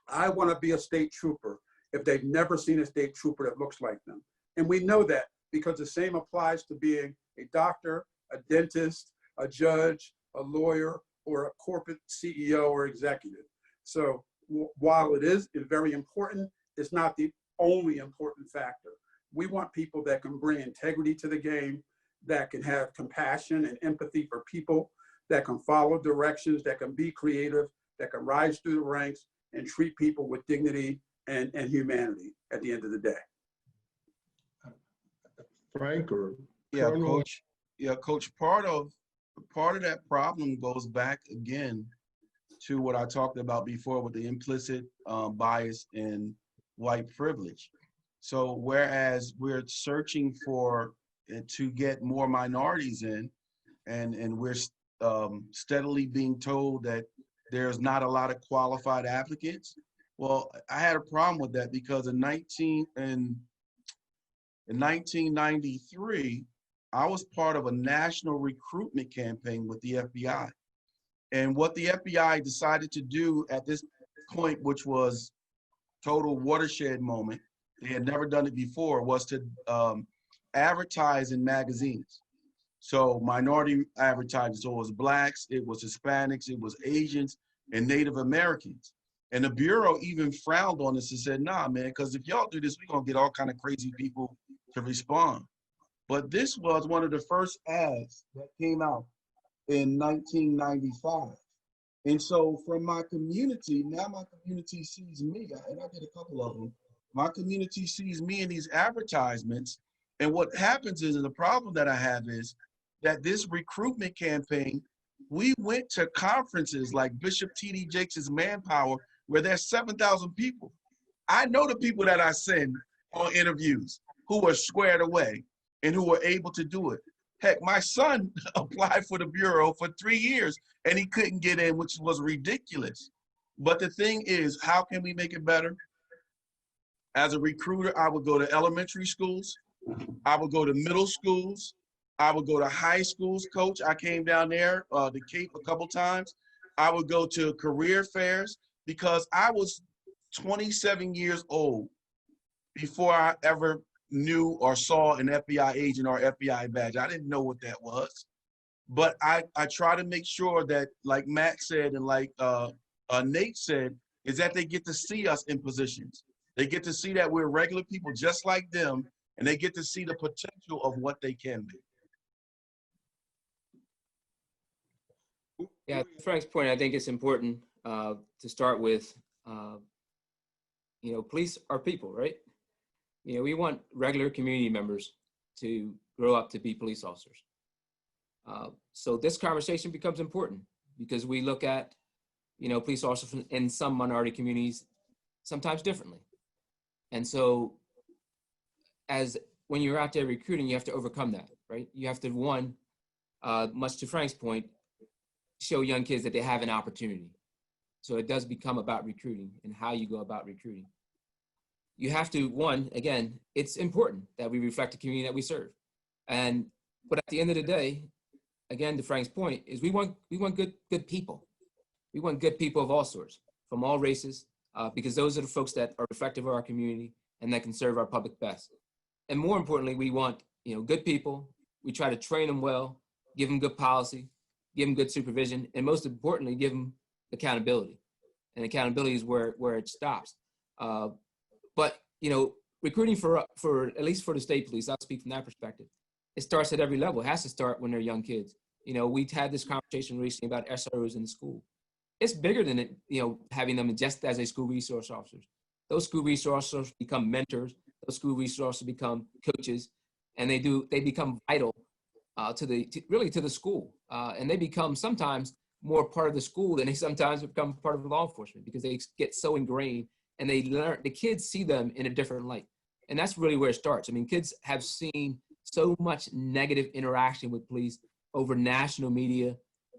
I want to be a state trooper, if they've never seen a state trooper that looks like them. And we know that because the same applies to being a doctor, a dentist, a judge, a lawyer, or a corporate CEO or executive. So while it is very important, it's not the only important factor. We want people that can bring integrity to the game, that can have compassion and empathy for people, that can follow directions, that can be creative, that can rise through the ranks and treat people with dignity and humanity at the end of the day. Frank or yeah, Coach. Yeah, Coach. Part of that problem goes back again to what I talked about before with the implicit bias and white privilege. So whereas we're searching for to get more minorities in, and we're steadily being told that there's not a lot of qualified applicants. Well, I had a problem with that because in 1993, I was part of a national recruitment campaign with the FBI. And what the FBI decided to do at this point, which was total watershed moment, they had never done it before, was to advertise in magazines. So minority advertisers, so it was Blacks, it was Hispanics, it was Asians, and Native Americans. And the Bureau even frowned on this and said, nah, man, because if y'all do this, we're going to get all kind of crazy people to respond. But this was one of the first ads that came out in 1995. And so from my community, now my community sees me, and I did a couple of them. My community sees me in these advertisements. And what happens is, and the problem that I have is that this recruitment campaign, we went to conferences like Bishop T.D. Jakes' Manpower, where there's 7,000 people. I know the people that I send on interviews who are squared away and who are able to do it. Heck, my son applied for the Bureau for 3 years and he couldn't get in, which was ridiculous. But the thing is, how can we make it better? As a recruiter, I would go to elementary schools. I would go to middle schools. I would go to high schools, coach. I came down there, the Cape a couple times. I would go to career fairs because I was 27 years old before I ever knew or saw an FBI agent or FBI badge. I didn't know what that was. But I try to make sure that, like Matt said and like Nate said, is that they get to see us in positions. They get to see that we're regular people just like them, and they get to see the potential of what they can be. Yeah, to Frank's point, I think it's important to start with, police are people, right? We want regular community members to grow up to be police officers. So this conversation becomes important because we look at, police officers in some minority communities sometimes differently. And so when you're out there recruiting, you have to overcome that, right? You have to, one, much to Frank's point, show young kids that they have an opportunity. So it does become about recruiting and how you go about recruiting. You have to, one, again, it's important that we reflect the community that we serve. But at the end of the day, again, to Frank's point, is we want good people. We want good people of all sorts, from all races, because those are the folks that are reflective of our community and that can serve our public best. And more importantly, we want good people. We try to train them well, give them good policy, give them good supervision, and most importantly, give them accountability. And accountability is where it stops. But recruiting for at least for the state police, I'll speak from that perspective. It starts at every level. It has to start when they're young kids. We've had this conversation recently about SROs in the school. It's bigger than it, having them just as a school resource officers. Those school resource officers become mentors. Those school resource officers become coaches, and they become vital to the school, and they become sometimes more part of the school than they sometimes become part of law enforcement because they get so ingrained and they learn. The kids see them in a different light, and that's really where it starts. I mean, kids have seen so much negative interaction with police over national media.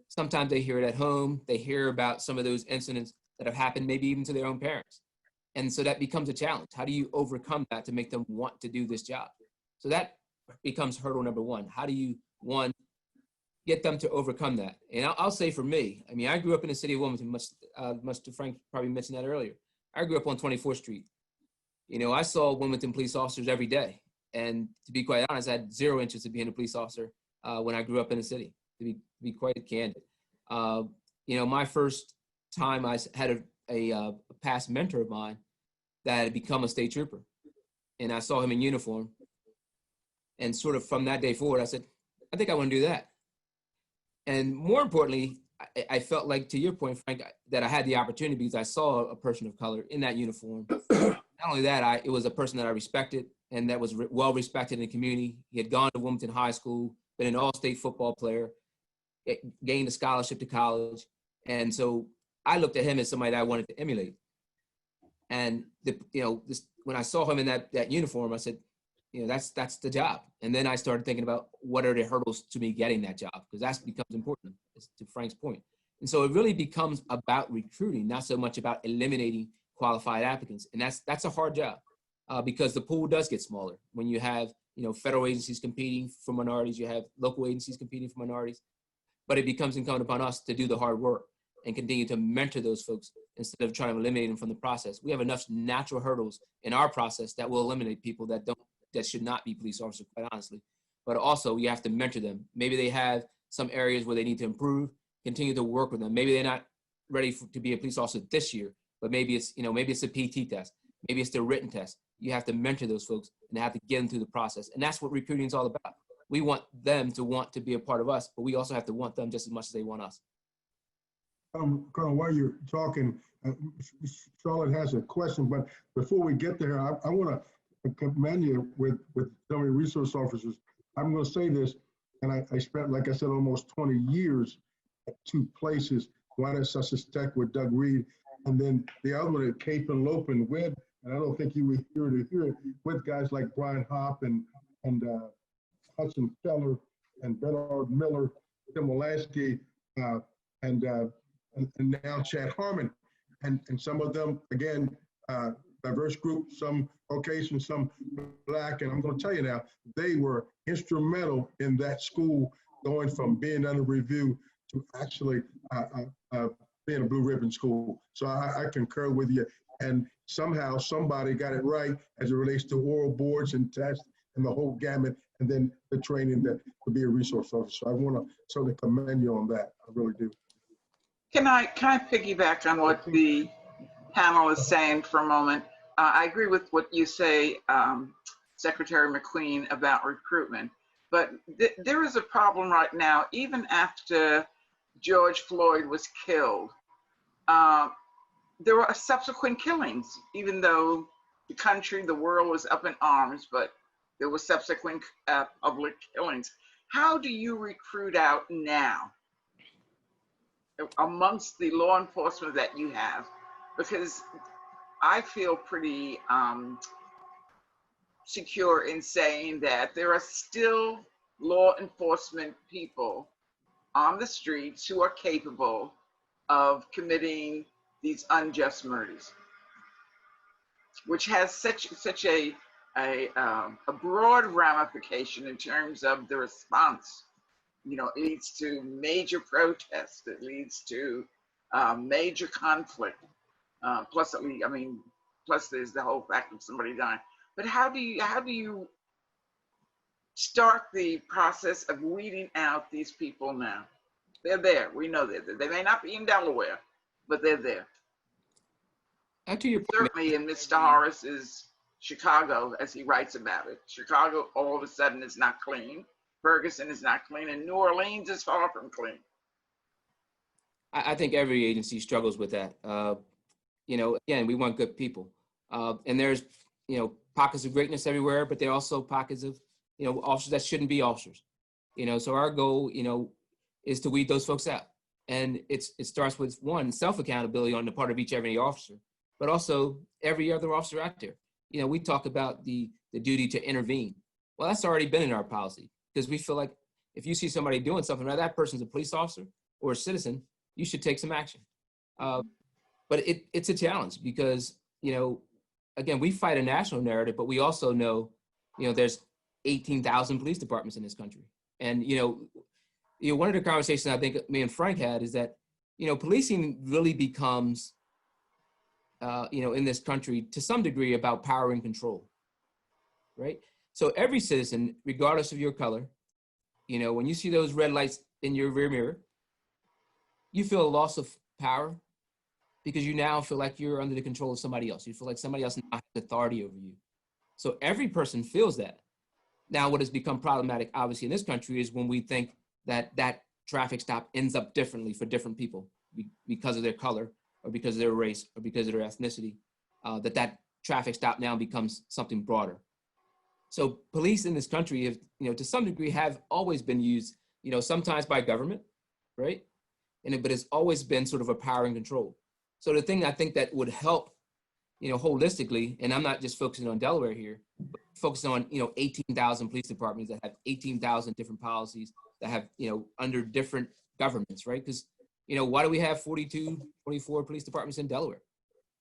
Sometimes they hear it at home. They hear about some of those incidents that have happened, maybe even to their own parents. And so that becomes a challenge. How do you overcome that to make them want to do this job? So that becomes hurdle number one. How do you, one, get them to overcome that? And I'll say for me, I mean, I grew up in the city of Wilmington, much to Frank probably mentioned that earlier. I grew up on 24th Street. I saw Wilmington police officers every day. And to be quite honest, I had zero interest in being a police officer when I grew up in the city, to be quite candid. My first time I had a past mentor of mine that had become a state trooper. And I saw him in uniform. And sort of from that day forward, I said, I think I want to do that. And more importantly, I felt like, to your point, Frank, that I had the opportunity because I saw a person of color in that uniform. Not only that, it was a person that I respected and that was well respected in the community. He had gone to Wilmington High School, been an all-state football player, gained a scholarship to college. And so I looked at him as somebody that I wanted to emulate. And when I saw him in that uniform, I said, that's the job. And then I started thinking about what are the hurdles to me getting that job, because that becomes important, to Frank's point. And so it really becomes about recruiting, not so much about eliminating qualified applicants. And that's a hard job because the pool does get smaller when you have federal agencies competing for minorities, you have local agencies competing for minorities, but it becomes incumbent upon us to do the hard work and continue to mentor those folks instead of trying to eliminate them from the process. We have enough natural hurdles in our process that will eliminate people that don't that should not be police officers, quite honestly. But also you have to mentor them. Maybe they have some areas where they need to improve, continue to work with them. Maybe they're not ready to be a police officer this year, but maybe it's, maybe it's a PT test. Maybe it's the written test. You have to mentor those folks and have to get them through the process. And that's what recruiting is all about. We want them to want to be a part of us, but we also have to want them just as much as they want us. Colonel, while you're talking, Charlotte has a question, but before we get there, I want to commend you with so many resource officers. I'm going to say this, and I spent, like I said, almost 20 years at two places, one at Sussex Tech with Doug Reed, and then the other one at Cape and Lopin with, and I don't think you were here to hear it, with guys like Brian Hopp and Hudson Keller and Bernard Miller, Tim Wolanski, and now Chad Harmon. And some of them, again, diverse group, some Caucasian, some Black, and I'm going to tell you now, they were instrumental in that school going from being under review to actually being a blue ribbon school. So I concur with you. And somehow somebody got it right as it relates to oral boards and tests and the whole gamut, and then the training that to be a resource officer. So I want to certainly commend you on that. I really do. Can I piggyback on what the panel is saying for a moment? I agree with what you say, Secretary McQueen, about recruitment, but there is a problem right now, even after George Floyd was killed. There were subsequent killings, even though the country, the world was up in arms, but there were subsequent public killings. How do you recruit out now amongst the law enforcement that you have? Because I feel pretty secure in saying that there are still law enforcement people on the streets who are capable of committing these unjust murders, which has such a broad ramification in terms of the response. It leads to major protests. It leads to major conflict. Plus there's the whole fact of somebody dying. But how do you start the process of weeding out these people now? They're there. We know they're there. They may not be in Delaware, but they're there. Certainly in Mr. Horace's Chicago, as he writes about it, Chicago all of a sudden is not clean. Ferguson is not clean, and New Orleans is far from clean. I think every agency struggles with that. Again, we want good people. And there's, pockets of greatness everywhere, but there are also pockets of, officers that shouldn't be officers. So our goal, is to weed those folks out. And it starts with, one, self-accountability on the part of each every officer, but also every other officer out there. We talk about the duty to intervene. Well, that's already been in our policy, because we feel like if you see somebody doing something, whether that person's a police officer or a citizen, you should take some action. But it's a challenge because, again, we fight a national narrative, but we also know, there's 18,000 police departments in this country. And, one of the conversations I think me and Frank had is that, policing really becomes, in this country to some degree about power and control, right? So every citizen, regardless of your color, when you see those red lights in your rear mirror, you feel a loss of power because you now feel like you're under the control of somebody else. You feel like somebody else now has authority over you. So every person feels that. Now, what has become problematic, obviously, in this country is when we think that that traffic stop ends up differently for different people because of their color or because of their race or because of their ethnicity, that traffic stop now becomes something broader. So police in this country have, to some degree have always been used, sometimes by government, right? But it's always been sort of a power and control. So the thing I think that would help, holistically, and I'm not just focusing on Delaware here, but focusing on, 18,000 police departments that have 18,000 different policies that have, under different governments, right? Because, why do we have 42, 44 police departments in Delaware,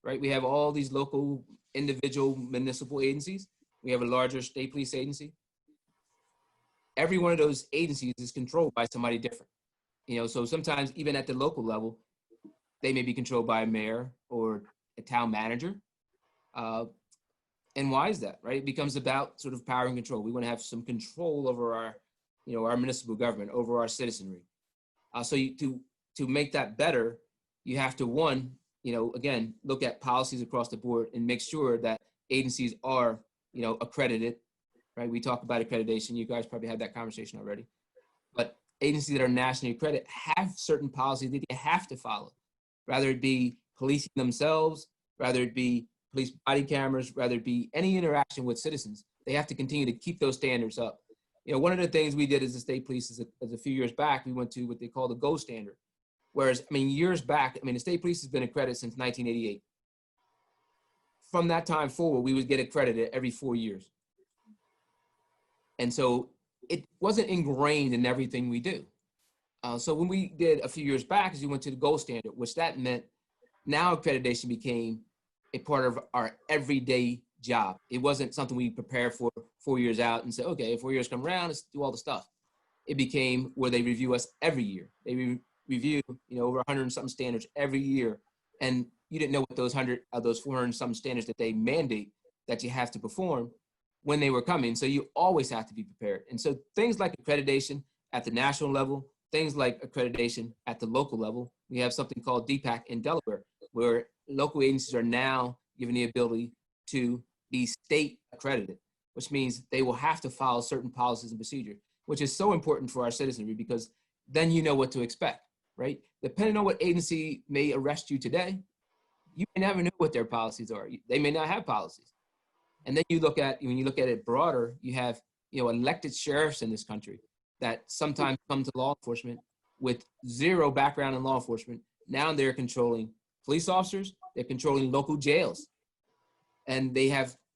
right? We have all these local, individual, municipal agencies. We have a larger state police agency. Every one of those agencies is controlled by somebody different. So sometimes even at the local level, they may be controlled by a mayor or a town manager. And why is that, right? It becomes about sort of power and control. We want to have some control over our, our municipal government, over our citizenry. To make that better, you have to, one, again, look at policies across the board and make sure that agencies are, accredited, right? We talk about accreditation. You guys probably had that conversation already. But agencies that are nationally accredited have certain policies that they have to follow, rather it be policing themselves, rather it be police body cameras, rather it be any interaction with citizens. They have to continue to keep those standards up. One of the things we did as the state police is a few years back, we went to what they call the gold standard. Whereas, years back, the state police has been accredited since 1988. From that time forward, we would get accredited every 4 years. And so it wasn't ingrained in everything we do. So when we did a few years back, is we went to the gold standard, which that meant now accreditation became a part of our everyday job. It wasn't something we prepared for 4 years out and said, okay, if 4 years come around, let's do all the stuff. It became where they review us every year. They review, over 100 and something standards every year. And you didn't know what those 400 and something standards that they mandate that you have to perform when they were coming. So you always have to be prepared. And so things like accreditation at the national level, things like accreditation at the local level, we have something called DPAC in Delaware, where local agencies are now given the ability to be state accredited, which means they will have to follow certain policies and procedures, which is so important for our citizenry because then you know what to expect, right? Depending on what agency may arrest you today, you may never know what their policies are. They may not have policies. And then when you look at it broader, you have, elected sheriffs in this country that sometimes come to law enforcement with zero background in law enforcement. Now they're controlling police officers, they're controlling local jails, and they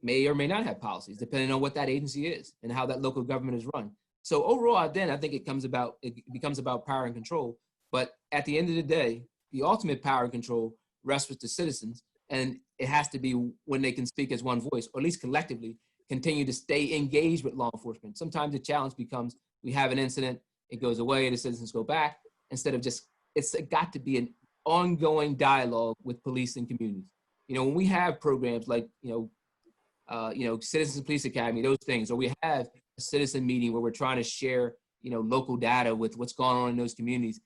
may or may not have policies, depending on what that agency is and how that local government is run. So overall, then I think it becomes about power and control. But at the end of the day, the ultimate power and control rests with the citizens, and it has to be when they can speak as one voice, or at least collectively continue to stay engaged with law enforcement. Sometimes the challenge becomes we have an incident, it goes away, the citizens go back, instead of it's got to be an ongoing dialogue with police and communities. When we have programs like, Citizens Police Academy, those things, or we have a citizen meeting where we're trying to share, local data with what's going on in those communities,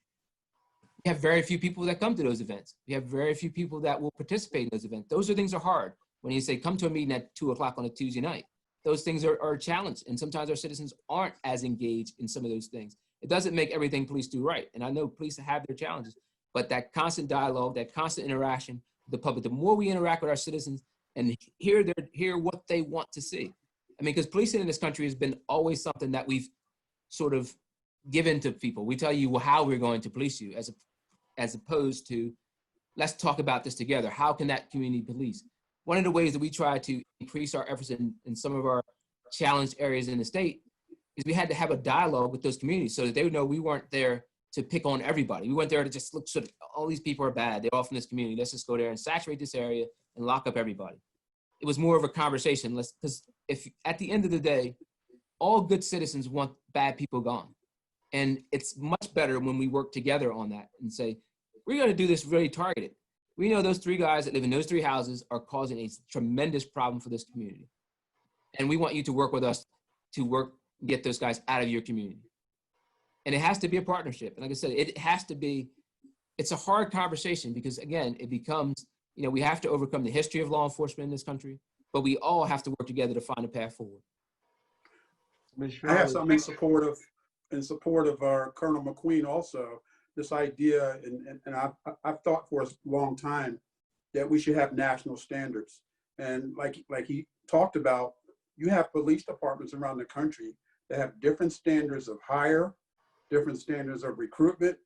we have very few people that come to those events. We have very few people that will participate in those events. Those things are hard. When you say come to a meeting at 2:00 on a Tuesday night, those things are a challenge. And sometimes our citizens aren't as engaged in some of those things. It doesn't make everything police do right. And I know police have their challenges, but that constant dialogue, that constant interaction with the public, the more we interact with our citizens and hear what they want to see. Because policing in this country has been always something that we've sort of given to people. We tell you how we're going to police you as opposed to, let's talk about this together. How can that community police? One of the ways that we try to increase our efforts in some of our challenged areas in the state is we had to have a dialogue with those communities so that they would know we weren't there to pick on everybody. We weren't there to just look, sort of, all these people are bad. They're all from this community. Let's just go there and saturate this area and lock up everybody. It was more of a conversation, because if at the end of the day, all good citizens want bad people gone. And it's much better when we work together on that and say, we're going to do this really targeted. We know those 3 guys that live in those 3 houses are causing a tremendous problem for this community. And we want you to work with us to get those guys out of your community. And it has to be a partnership. And like I said, it's a hard conversation because, again, it becomes, we have to overcome the history of law enforcement in this country, but we all have to work together to find a path forward. I have something in support of our Colonel McQueen also. This idea, and I've thought for a long time that we should have national standards. And like he talked about, you have police departments around the country that have different standards of hire, different standards of recruitment,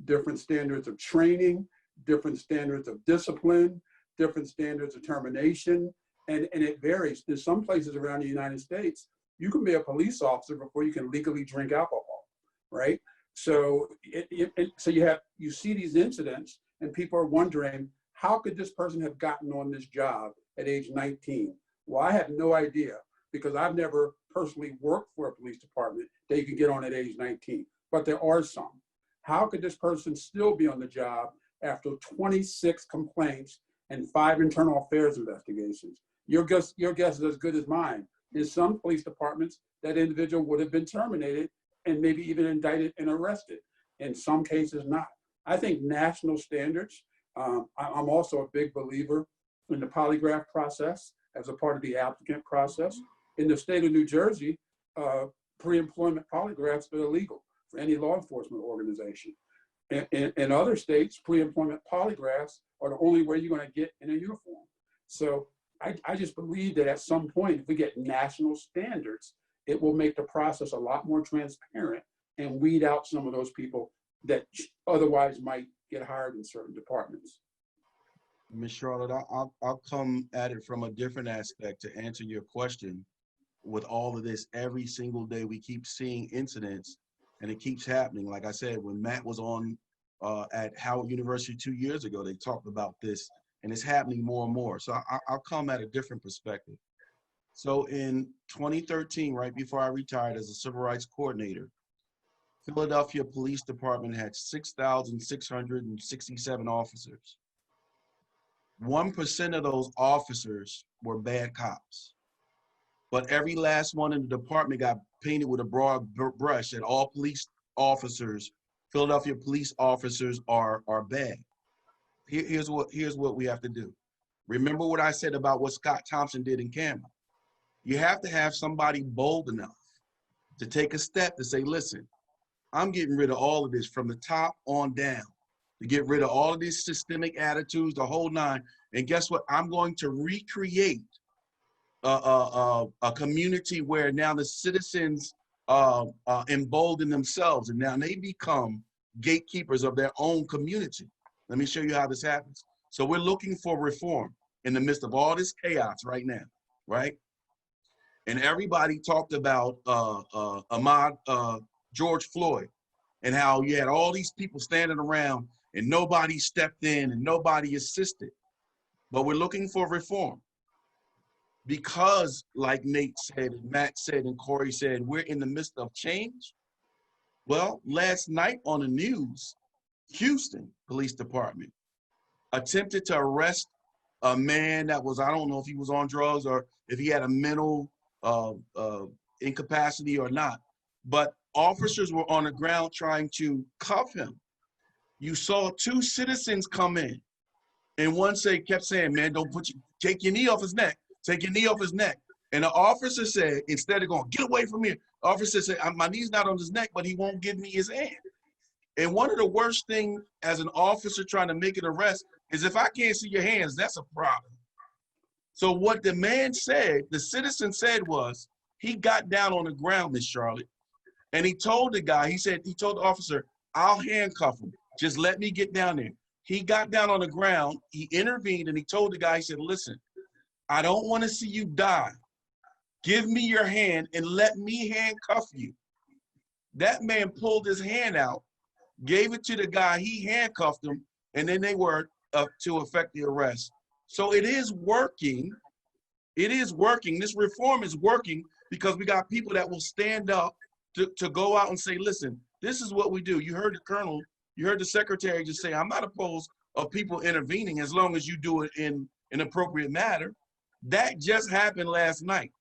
different standards of training, different standards of discipline, different standards of termination, and it varies. In some places around the United States, you can be a police officer before you can legally drink alcohol, right? So you see these incidents and people are wondering, how could this person have gotten on this job at age 19? Well, I have no idea because I've never personally worked for a police department that you can get on at age 19, but there are some. How could this person still be on the job after 26 complaints and 5 internal affairs investigations? Your guess is as good as mine. In some police departments, that individual would have been terminated and maybe even indicted and arrested. In some cases, not. I think national standards, I'm also a big believer in the polygraph process as a part of the applicant process. In the state of New Jersey, pre-employment polygraphs are illegal for any law enforcement organization. In other states, pre-employment polygraphs are the only way you're going to get in a uniform. So I just believe that at some point, if we get national standards, it will make the process a lot more transparent and weed out some of those people that otherwise might get hired in certain departments. Ms. Charlotte, I'll come at it from a different aspect to answer your question. With all of this, every single day we keep seeing incidents, and it keeps happening. Like I said, when Matt was on at Howard University 2 years ago, they talked about this, and it's happening more and more. So I'll come at a different perspective. So in 2013, right before I retired as a civil rights coordinator, Philadelphia Police Department had 6,667 officers. 1% of those officers were bad cops. But every last one in the department got painted with a broad brush that all police officers, Philadelphia police officers are bad. Here's what we have to do. Remember what I said about what Scott Thompson did in Camden. You have to have somebody bold enough to take a step to say, listen, I'm getting rid of all of this from the top on down, to get rid of all of these systemic attitudes, the whole nine. And guess what? I'm going to recreate a community where now the citizens embolden themselves, and now they become gatekeepers of their own community. Let me show you how this happens. So we're looking for reform in the midst of all this chaos right now, right? And everybody talked about George Floyd, and how you had all these people standing around and nobody stepped in and nobody assisted. But we're looking for reform. Because, like Nate said, and Matt said, and Corey said, we're in the midst of change. Well, last night on the news, Houston Police Department attempted to arrest a man that was, I don't know if he was on drugs or if he had a mental incapacity or not, but officers were on the ground trying to cuff him. You saw two citizens come in, and one kept saying, man, take your knee off his neck. Take your knee off his neck. And the officer said, instead of going, get away from here, the officer said, my knee's not on his neck, but he won't give me his hand. And one of the worst things as an officer trying to make an arrest is if I can't see your hands, that's a problem. So what the man said, the citizen said was, he got down on the ground, Miss Charlotte, and he told the guy, he told the officer, I'll handcuff him. Just let me get down there. He got down on the ground, he intervened, and he told the guy, he said, listen, I don't want to see you die. Give me your hand and let me handcuff you. That man pulled his hand out, gave it to the guy, he handcuffed him, and then they were to effect the arrest. So it is working. It is working. This reform is working because we got people that will stand up to go out and say, listen, this is what we do. You heard the colonel, you heard the secretary just say, I'm not opposed of people intervening as long as you do it in an appropriate manner. That just happened last night.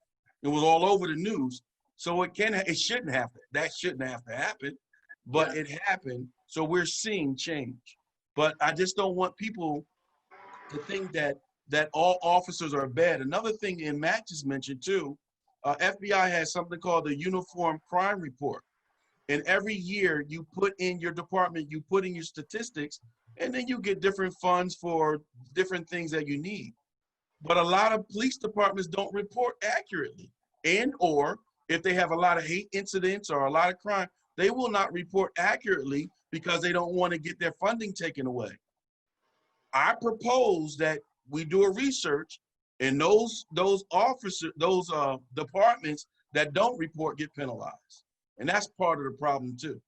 It was all over the news. So it shouldn't have to. That shouldn't have to happen, but it happened. So we're seeing change. But I just don't want people to think that all officers are bad. Another thing, and Matt just mentioned too, FBI has something called the Uniform Crime Report. And every year you put in your department, you put in your statistics, and then you get different funds for different things that you need. But a lot of police departments don't report accurately. And or if they have a lot of hate incidents or a lot of crime, they will not report accurately because they don't want to get their funding taken away. I propose that we do a research and those departments that don't report get penalized. And that's part of the problem too,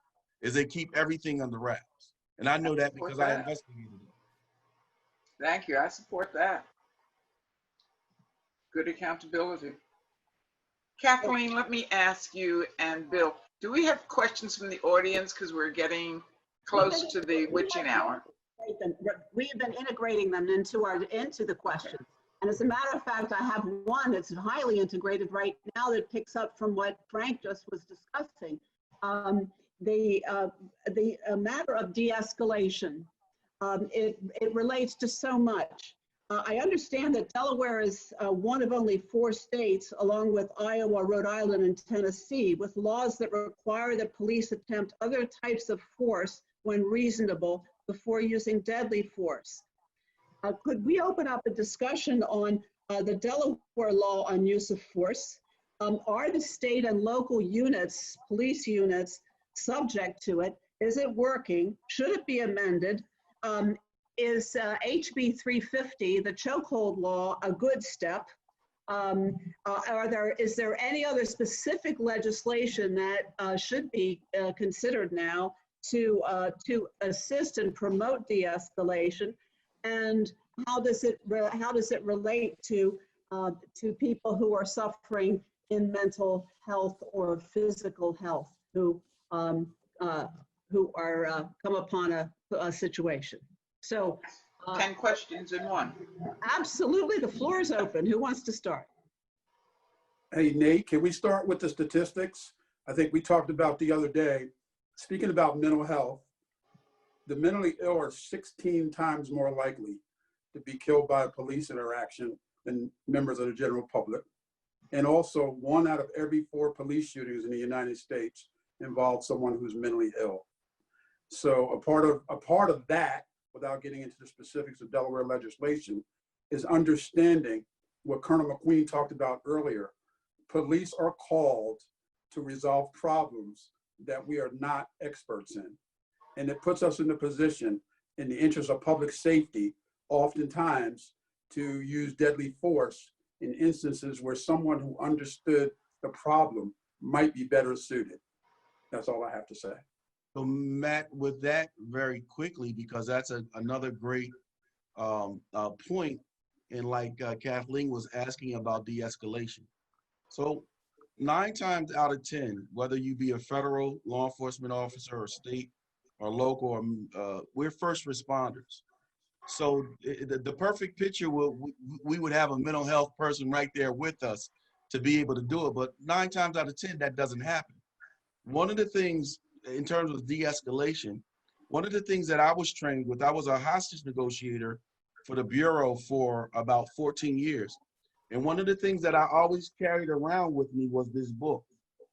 is they keep everything under wraps. And I know that because I investigated it. Thank you, I support that. Good accountability. Kathleen, let me ask you and Bill, do we have questions from the audience? Because we're getting close to the witching hour. We have been integrating them into the questions. And as a matter of fact, I have one that's highly integrated right now that picks up from what Frank just was discussing. The matter of de-escalation, it relates to so much. I understand that Delaware is one of only 4 states, along with Iowa, Rhode Island, and Tennessee, with laws that require that police attempt other types of force when reasonable before using deadly force. Could we open up a discussion on the Delaware law on use of force? Are the state and local units, police units, subject to it? Is it working? Should it be amended? Is HB 350, the chokehold law, a good step? Is there any other specific legislation that should be considered now to assist and promote de-escalation? And how does it relate to people who are suffering in mental health or physical health who are come upon a situation? So 10 questions in one. Absolutely, the floor is open. Who wants to start? Hey, Nate, can we start with the statistics? I think we talked about the other day, speaking about mental health, the mentally ill are 16 times more likely to be killed by a police interaction than members of the general public. And also 1 out of every 4 police shootings in the United States involve someone who's mentally ill. So a part of that, without getting into the specifics of Delaware legislation, is understanding what Colonel McQueen talked about earlier. Police are called to resolve problems that we are not experts in. And it puts us in a position, in the interest of public safety, oftentimes to use deadly force in instances where someone who understood the problem might be better suited. That's all I have to say. So Matt, with that very quickly, because that's another great point, and like Kathleen was asking about de-escalation. So 9 times out of 10, whether you be a federal law enforcement officer or state or local, or we're first responders. So the perfect picture, we would have a mental health person right there with us to be able to do it, but 9 times out of 10, that doesn't happen. One of the things, in terms of de-escalation, one of the things that I was trained with, I was a hostage negotiator for the Bureau for about 14 years. And one of the things that I always carried around with me was this book.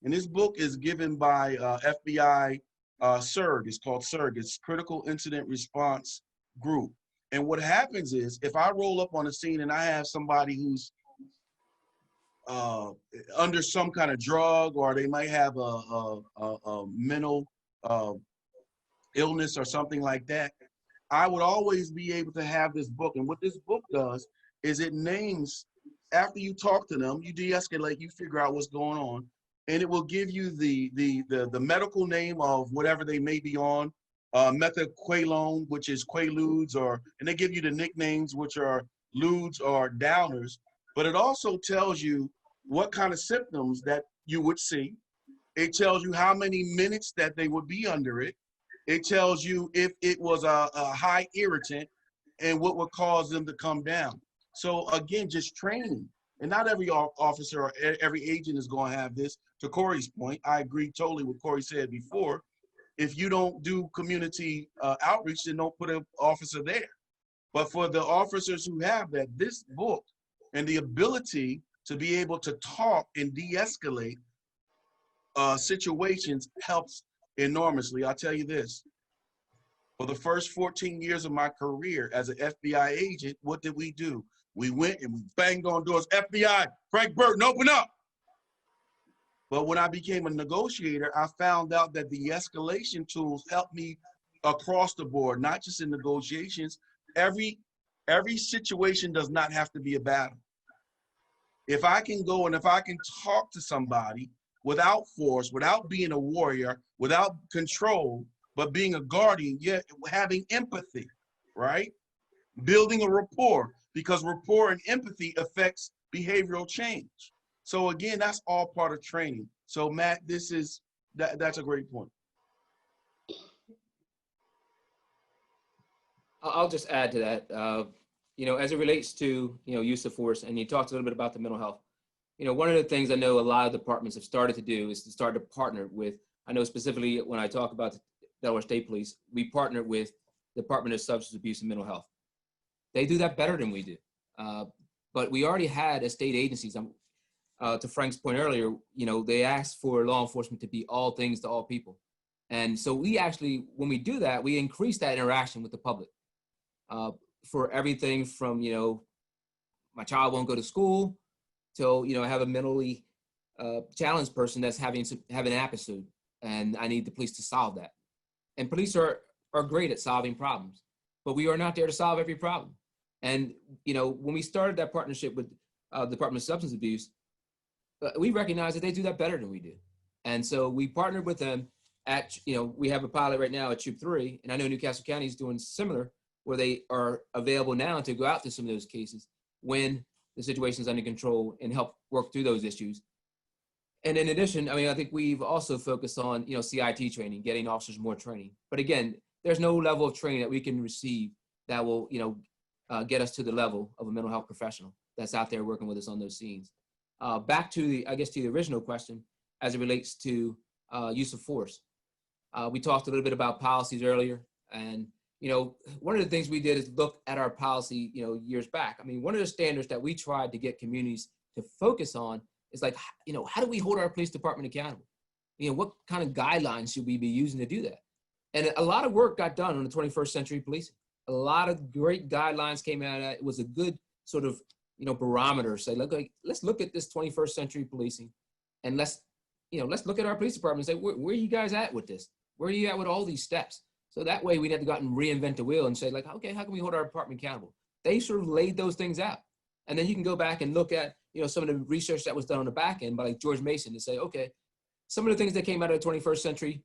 And this book is given by FBI SDARJ. It's called SDARJ. It's Critical Incident Response Group. And what happens is, if I roll up on a scene and I have somebody who's under some kind of drug, or they might have a mental illness or something like that, I would always be able to have this book. And what this book does is it names, after you talk to them, you de-escalate, you figure out what's going on, and it will give you the medical name of whatever they may be on, methaqualone, which is quaaludes, and they give you the nicknames, which are ludes or downers. But it also tells you what kind of symptoms that you would see. It tells you how many minutes that they would be under it. It tells you if it was a high irritant and what would cause them to come down. So again, just training. And not every officer or every agent is going to have this. To Corey's point, I agree totally with Corey said before. If you don't do community outreach, then don't put an officer there. But for the officers who have that, this book and the ability to be able to talk and de-escalate situations helps enormously. I'll tell you this. For the first 14 years of my career as an FBI agent, what did we do? We went and we banged on doors. FBI, Frank Burton, open up. But when I became a negotiator, I found out that the escalation tools helped me across the board, not just in negotiations. Every situation does not have to be a battle. If I can go and if I can talk to somebody without force, without being a warrior, without control, but being a guardian, yet having empathy, right? Building a rapport, because rapport and empathy affects behavioral change. So again, that's all part of training. So Matt, that's a great point. I'll just add to that. as it relates to, use of force, and you talked a little bit about the mental health, one of the things I know a lot of departments have started to do is to start to partner with, I know specifically when I talk about the Delaware State Police, we partner with the Department of Substance Abuse and Mental Health. They do that better than we do. But we already had as state agencies, to Frank's point earlier, they asked for law enforcement to be all things to all people. And so we actually, when we do that, we increase that interaction with the public for everything from, my child won't go to school till, I have a mentally challenged person that's having an episode and I need the police to solve that. And police are great at solving problems, but we are not there to solve every problem. And, when we started that partnership with the Department of Substance Abuse, we recognize that they do that better than we do. And so we partnered with them at, we have a pilot right now at Troop 3, and I know Newcastle County is doing similar, where they are available now to go out to some of those cases when the situation is under control and help work through those issues. And in addition, I think we've also focused on, CIT training, getting officers more training. But again, there's no level of training that we can receive that will, get us to the level of a mental health professional that's out there working with us on those scenes. Back to the original question, as it relates to use of force. We talked a little bit about policies earlier, and one of the things we did is look at our policy, years back. One of the standards that we tried to get communities to focus on is like, how do we hold our police department accountable? What kind of guidelines should we be using to do that? And a lot of work got done on the 21st century policing. A lot of great guidelines came out of that. It was a good sort of, barometer. Say, let's look at this 21st century policing, and let's look at our police department and say, where are you guys at with this? Where are you at with all these steps? So that way we'd have to go out and reinvent the wheel and say, okay, how can we hold our department accountable? They sort of laid those things out. And then you can go back and look at, some of the research that was done on the back end by like George Mason to say, okay, some of the things that came out of the 21st century,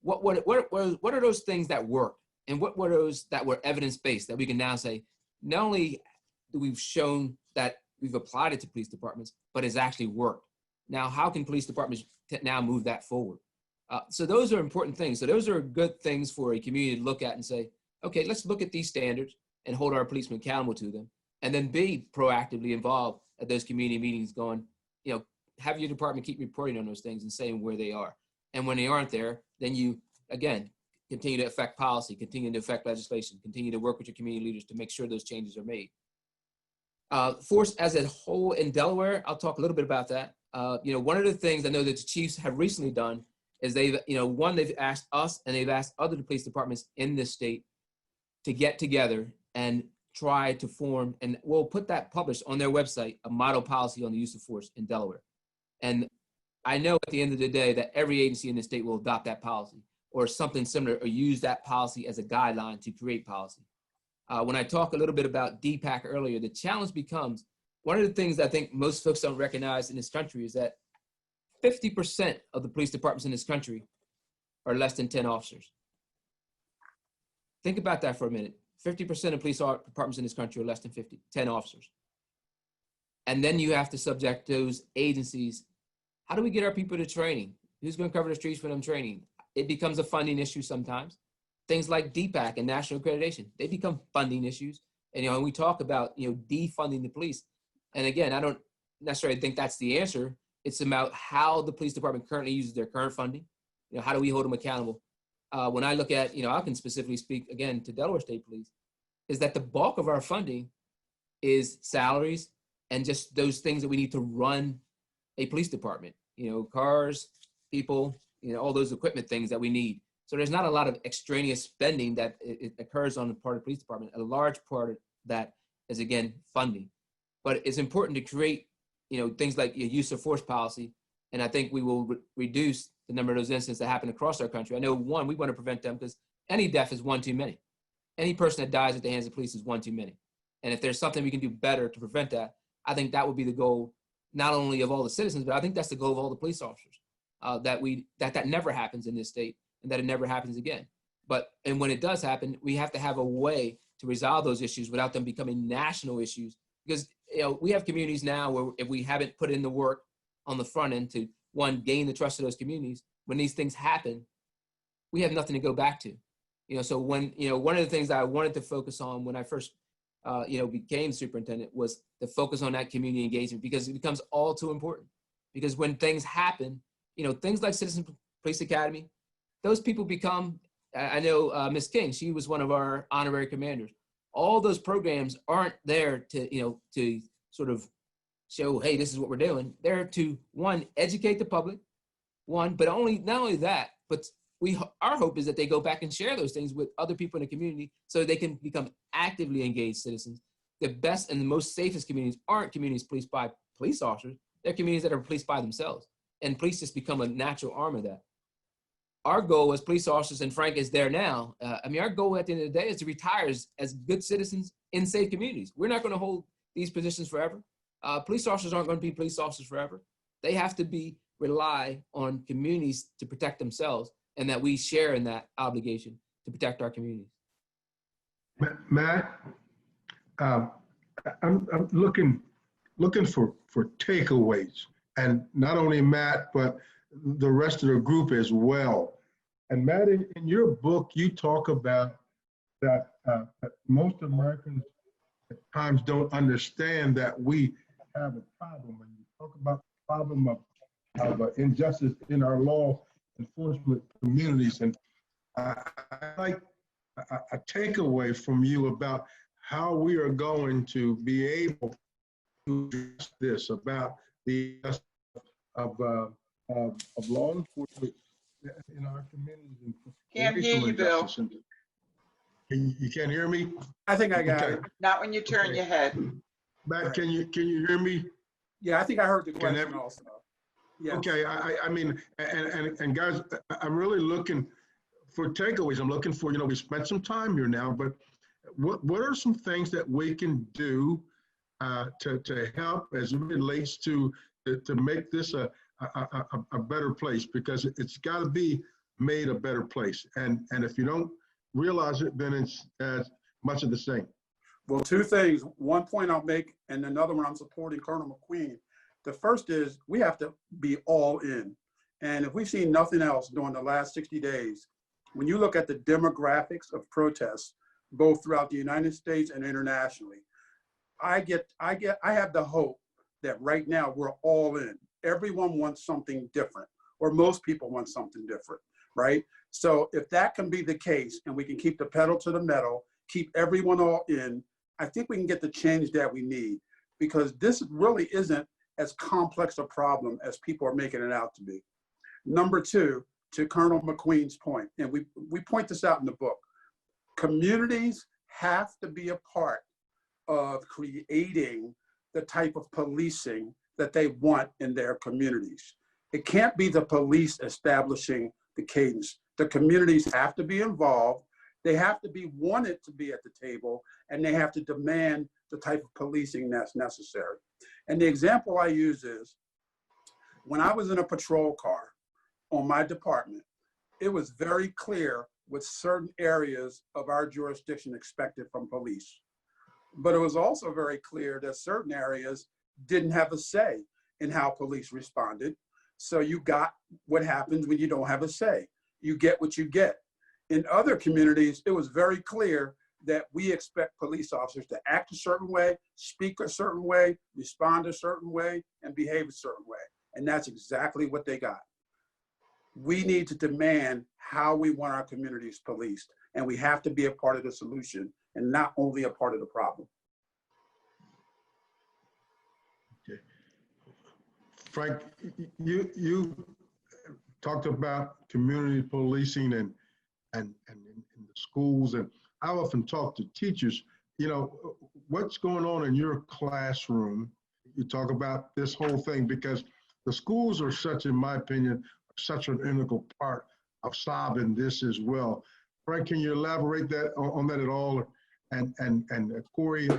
what are those things that worked? And what were those that were evidence-based that we can now say, not only do we've shown that we've applied it to police departments, but it's actually worked. Now, how can police departments now move that forward? So those are important things. So those are good things for a community to look at and say, okay, let's look at these standards and hold our policemen accountable to them, and then be proactively involved at those community meetings going, have your department keep reporting on those things and saying where they are. And when they aren't there, then you, again, continue to affect policy, continue to affect legislation, continue to work with your community leaders to make sure those changes are made. Force as a whole in Delaware, I'll talk a little bit about that. One of the things I know that the chiefs have recently done is they've asked us and they've asked other police departments in this state to get together and try to form, and we'll put that published on their website, a model policy on the use of force in Delaware. And I know at the end of the day that every agency in the state will adopt that policy or something similar, or use that policy as a guideline to create policy. When I talk a little bit about DPAC earlier, the challenge becomes, one of the things I think most folks don't recognize in this country is that 50% of the police departments in this country are less than 10 officers. Think about that for a minute. 50% of police departments in this country are less than 10 officers. And then you have to subject those agencies. How do we get our people to training? Who's going to cover the streets for them training? It becomes a funding issue sometimes. Things like DPAC and national accreditation, they become funding issues. And, when we talk about, defunding the police, and again, I don't necessarily think that's the answer. It's about how the police department currently uses their current funding. How do we hold them accountable? When I look at, I can specifically speak again to Delaware State Police, is that the bulk of our funding is salaries and just those things that we need to run a police department, cars, people, all those equipment things that we need. So there's not a lot of extraneous spending that it occurs on the part of the police department. A large part of that is, again, funding. But it's important to create, things like a use of force policy. And I think we will reduce the number of those incidents that happen across our country. I know, one, we want to prevent them because any death is one too many. Any person that dies at the hands of police is one too many. And if there's something we can do better to prevent that, I think that would be the goal, not only of all the citizens, but I think that's the goal of all the police officers, that never happens in this state and that it never happens again. And when it does happen, we have to have a way to resolve those issues without them becoming national issues. Because, we have communities now where if we haven't put in the work on the front end to, one, gain the trust of those communities, when these things happen, we have nothing to go back to. So when, one of the things that I wanted to focus on when I first became superintendent, was to focus on that community engagement, because it becomes all too important. Because when things happen, things like Citizen Police Academy, those people become, I know Ms. King, she was one of our honorary commanders. All those programs aren't there to sort of show, hey, this is what we're doing. They're to, one, educate the public, but not only that, but our hope is that they go back and share those things with other people in the community so they can become actively engaged citizens. The best and the most safest communities aren't communities policed by police officers. They're communities that are policed by themselves. And police just become a natural arm of that. Our goal as police officers, and Frank is there now, our goal at the end of the day is to retire as good citizens in safe communities. We're not going to hold these positions forever. Police officers aren't going to be police officers forever. They have to rely on communities to protect themselves, and that we share in that obligation to protect our communities. Matt, I'm looking for takeaways, and not only Matt, but the rest of the group as well. And Matt, in your book, you talk about that most Americans at times don't understand that we have a problem. When you talk about the problem of injustice in our law enforcement communities, and I like a takeaway from you about how we are going to be able to address this, about the of law enforcement in our communities. Can't hear you, Bill. You can't hear me? I think I got it. Not when you turn your head. Matt, can you hear me? Yeah, I think I heard the question also. Yeah. Okay, I mean, and guys, I'm really looking for takeaways. I'm looking for, we spent some time here now, but what are some things that we can do to help as it relates to make this a better place, because it's got to be made a better place. And if you don't realize it, then it's much of the same. Well, two things. One point I'll make, and another one I'm supporting Colonel McQueen. The first is we have to be all in. And if we've seen nothing else during the last 60 days, when you look at the demographics of protests, both throughout the United States and internationally, I have the hope that right now we're all in. Everyone wants something different, or most people want something different, right? So if that can be the case, and we can keep the pedal to the metal, keep everyone all in, I think we can get the change that we need, because this really isn't as complex a problem as people are making it out to be. Number two, to Colonel McQueen's point, and we point this out in the book, communities have to be a part of creating the type of policing that they want in their communities. It can't be the police establishing the cadence. The communities have to be involved. They have to be wanted to be at the table, and they have to demand the type of policing that's necessary. And the example I use is, when I was in a patrol car on my department, it was very clear what certain areas of our jurisdiction expected from police. But it was also very clear that certain areas didn't have a say in how police responded. So you got what happens when you don't have a say. You get what you get. In other communities, it was very clear that we expect police officers to act a certain way, speak a certain way, respond a certain way, and behave a certain way. And that's exactly what they got. We need to demand how we want our communities policed, and we have to be a part of the solution and not only a part of the problem. Okay. Frank, you talked about community policing and in the schools, and I often talk to teachers, what's going on in your classroom? You talk about this whole thing, because the schools are such, in my opinion, such an integral part of solving this as well. Frank, can you elaborate on that at all? And Corey,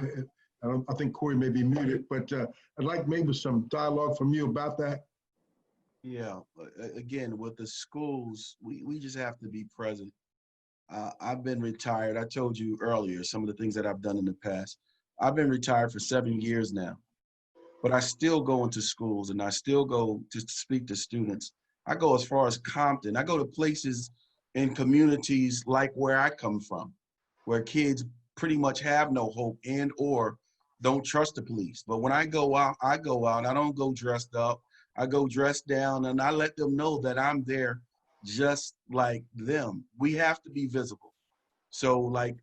I think Corey may be muted, but I'd like maybe some dialogue from you about that. Yeah, again, with the schools, we just have to be present. I've been retired. I told you earlier some of the things that I've done in the past. I've been retired for 7 years now, but I still go into schools and I still go to speak to students. I go as far as Camden. I go to places in communities like where I come from, where kids pretty much have no hope and or don't trust the police. But when I go out, I don't go dressed up. I go dressed down, and I let them know that I'm there just like them. We have to be visible. So like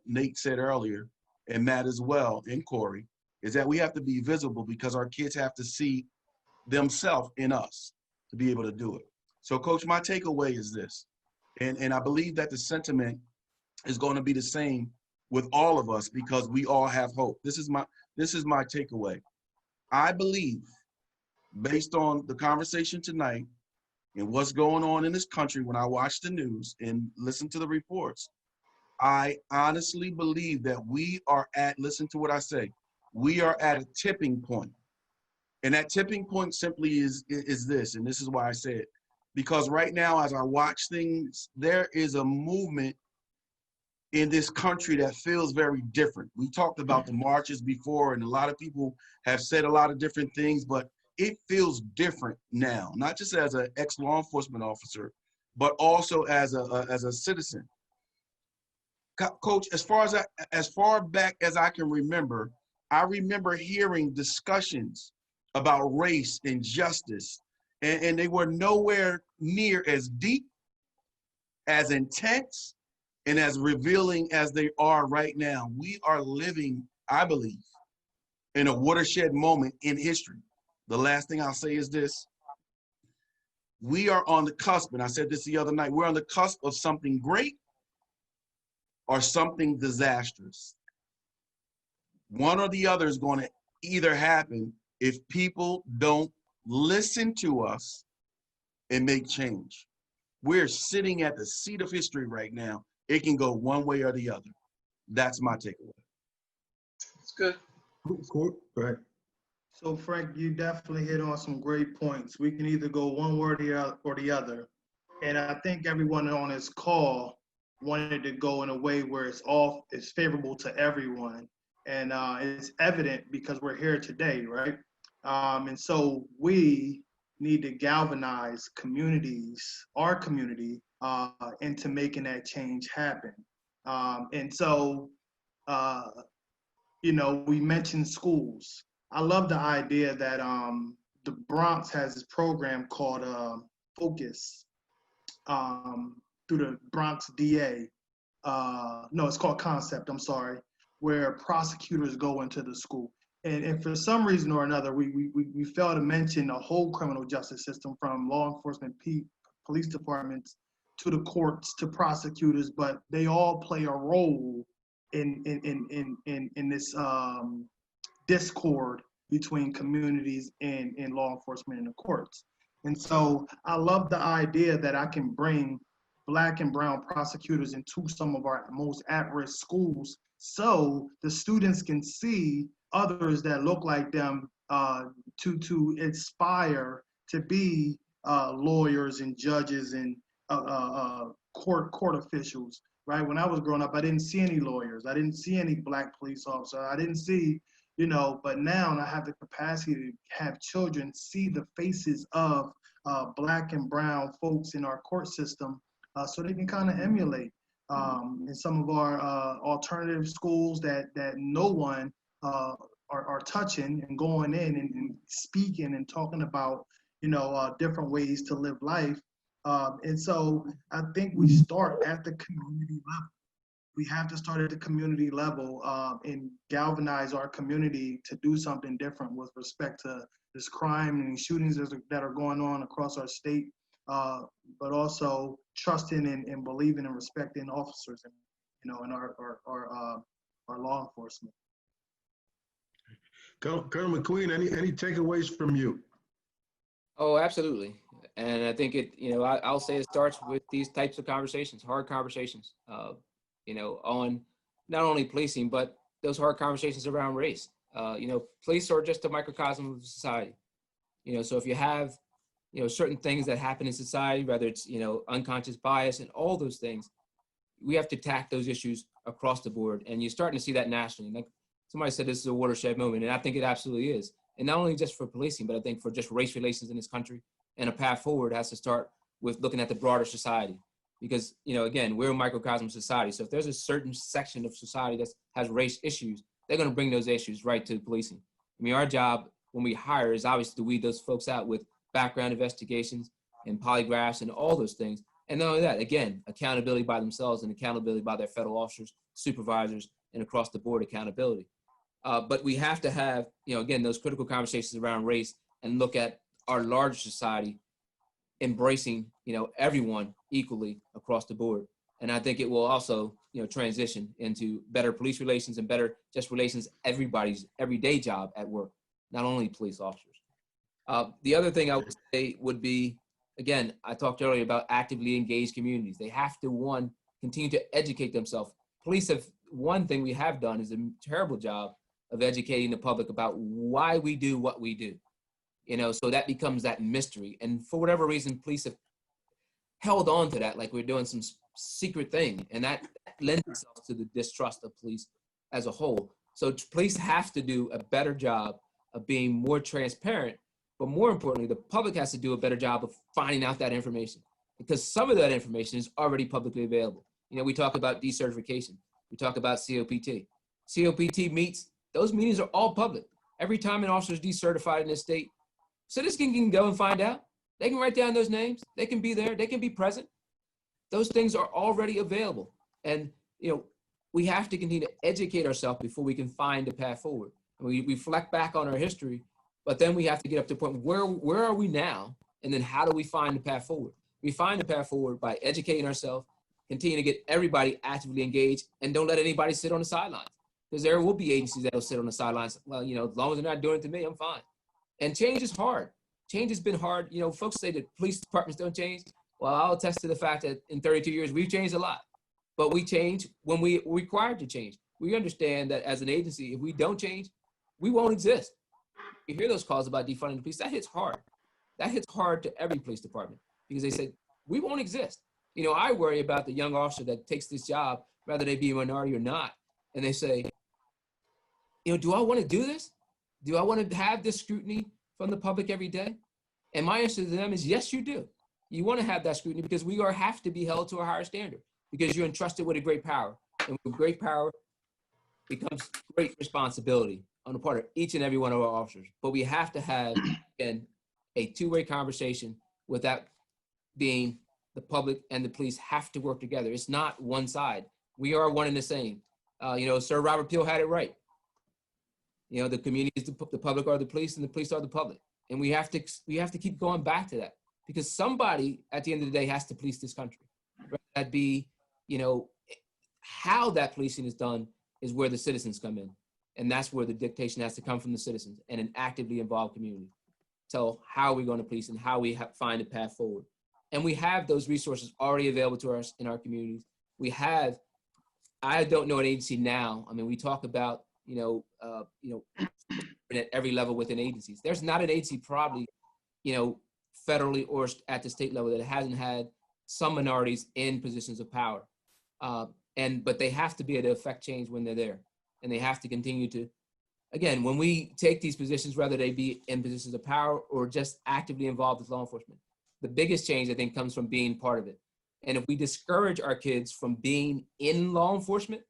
Nate said earlier, and Matt as well, and Corey, is that we have to be visible because our kids have to see themselves in us to be able to do it. So Coach, my takeaway is this, and I believe that the sentiment is going to be the same with all of us because we all have hope. This is my takeaway. I believe, based on the conversation tonight and what's going on in this country, when I watch the news and listen to the reports, I honestly believe that we are at, listen to what I say, we are at a tipping point. And that tipping point simply is this, and this is why I say it. Because right now, as I watch things, there is a movement in this country that feels very different. We talked about the marches before, and a lot of people have said a lot of different things, but it feels different now, not just as an ex-law enforcement officer, but also as a citizen. Coach, as far back as I can remember, I remember hearing discussions about race and justice, and they were nowhere near as deep, as intense, and as revealing as they are right now. We are living, I believe, in a watershed moment in history. The last thing I'll say is this. We are on the cusp, and I said this the other night, we're on the cusp of something great or something disastrous. One or the other is going to either happen if people don't listen to us and make change. We're sitting at the seat of history right now. It can go one way or the other. That's my takeaway. It's good. Cool. Go ahead. So Frank, you definitely hit on some great points. We can either go one way or the other. And I think everyone on this call wanted to go in a way where it's favorable to everyone. And it's evident because we're here today, right? And so we need to galvanize our community, into making that change happen. And so, we mentioned schools. I love the idea that the Bronx has this program called Focus through the Bronx DA. No, it's called Concept, I'm sorry, where prosecutors go into the school. And for some reason or another, we fail to mention the whole criminal justice system, from law enforcement, police departments, to the courts, to prosecutors, but they all play a role in this discord between communities and law enforcement and the courts. And so I love the idea that I can bring Black and brown prosecutors into some of our most at-risk schools so the students can see others that look like them to inspire to be lawyers and judges and court officials, right? When I was growing up, I didn't see any lawyers. I didn't see any Black police officers. I didn't see, but now I have the capacity to have children see the faces of Black and brown folks in our court system so they can kind of emulate in some of our alternative schools that no one are touching and going in and speaking and talking about, different ways to live life. And so I think we start at the community level. We have to start at the community level and galvanize our community to do something different with respect to this crime and shootings that are going on across our state, but also trusting and believing and respecting officers and our law enforcement. Colonel McQueen, any takeaways from you? Oh, absolutely. And I think I'll say it starts with these types of conversations, hard conversations, on not only policing, but those hard conversations around race. Police are just a microcosm of society. So if you have, certain things that happen in society, whether it's, unconscious bias and all those things, we have to attack those issues across the board. And you're starting to see that nationally. Like somebody said, this is a watershed moment, and I think it absolutely is. And not only just for policing, but I think for just race relations in this country, and a path forward has to start with looking at the broader society. because, you know, again, we're a microcosm society. So if there's a certain section of society that has race issues, they're going to bring those issues right to policing. I mean, our job when we hire is obviously to weed those folks out with background investigations and polygraphs and all those things. And not only that, again, accountability by themselves and accountability by their federal officers, supervisors, and across the board accountability. But we have to have, you know, again, those critical conversations around race and look at our larger society embracing, you know, everyone equally across the board. And I think it will also, you know, transition into better police relations and better just relations, everybody's everyday job at work, not only police officers. The other thing I would say would be, again, I talked earlier about actively engaged communities. They have to, one, continue to educate themselves. Police have, one thing we have done is a terrible job of educating the public about why we do what we do. You know, so that becomes that mystery. And for whatever reason, police have held on to that like we're doing some secret thing. And that lends itself to the distrust of police as a whole. So police have to do a better job of being more transparent, but more importantly, the public has to do a better job of finding out that information, because some of that information is already publicly available. You know, we talk about decertification. We talk about COPT. COPT meets, those meetings are all public. Every time an officer is decertified in this state, citizens can go and find out. They can write down those names. They can be there. They can be present. Those things are already available. And, you know, we have to continue to educate ourselves before we can find a path forward. And we reflect back on our history, but then we have to get up to the point, where are we now? And then how do we find the path forward? We find the path forward by educating ourselves, continue to get everybody actively engaged, and don't let anybody sit on the sidelines. Because there will be agencies that will sit on the sidelines. Well, you know, as long as they're not doing it to me, I'm fine. And change is hard. Change has been hard. You know, folks say that police departments don't change. Well, I'll attest to the fact that in 32 years, we've changed a lot. But we change when we're required to change. We understand that as an agency, if we don't change, we won't exist. You hear those calls about defunding the police, that hits hard. That hits hard to every police department, because they say, we won't exist. You know, I worry about the young officer that takes this job, whether they be a minority or not. And they say, you know, do I want to do this? Do I want to have this scrutiny from the public every day? And my answer to them is, yes, you do. You want to have that scrutiny because we have to be held to a higher standard, because you're entrusted with a great power. And with great power becomes great responsibility on the part of each and every one of our officers. But we have to have, again, a two-way conversation with that being the public and the police have to work together. It's not one side. We are one and the same. You know, Sir Robert Peel had it right. You know, the community is the public are the police, and the police are the public. And we have to keep going back to that, because somebody at the end of the day has to police this country. Whether that be, you know, how that policing is done is where the citizens come in. And that's where the dictation has to come from the citizens and an actively involved community. So how are we going to police and how we find a path forward? And we have those resources already available to us in our communities. We have, I don't know an agency now. I mean, we talk about, at every level within agencies. There's not an agency probably, you know, federally or at the state level that hasn't had some minorities in positions of power. But they have to be able to affect change when they're there. And they have to continue to, again, when we take these positions, whether they be in positions of power or just actively involved with law enforcement, the biggest change, I think, comes from being part of it. And if we discourage our kids from being in law enforcement,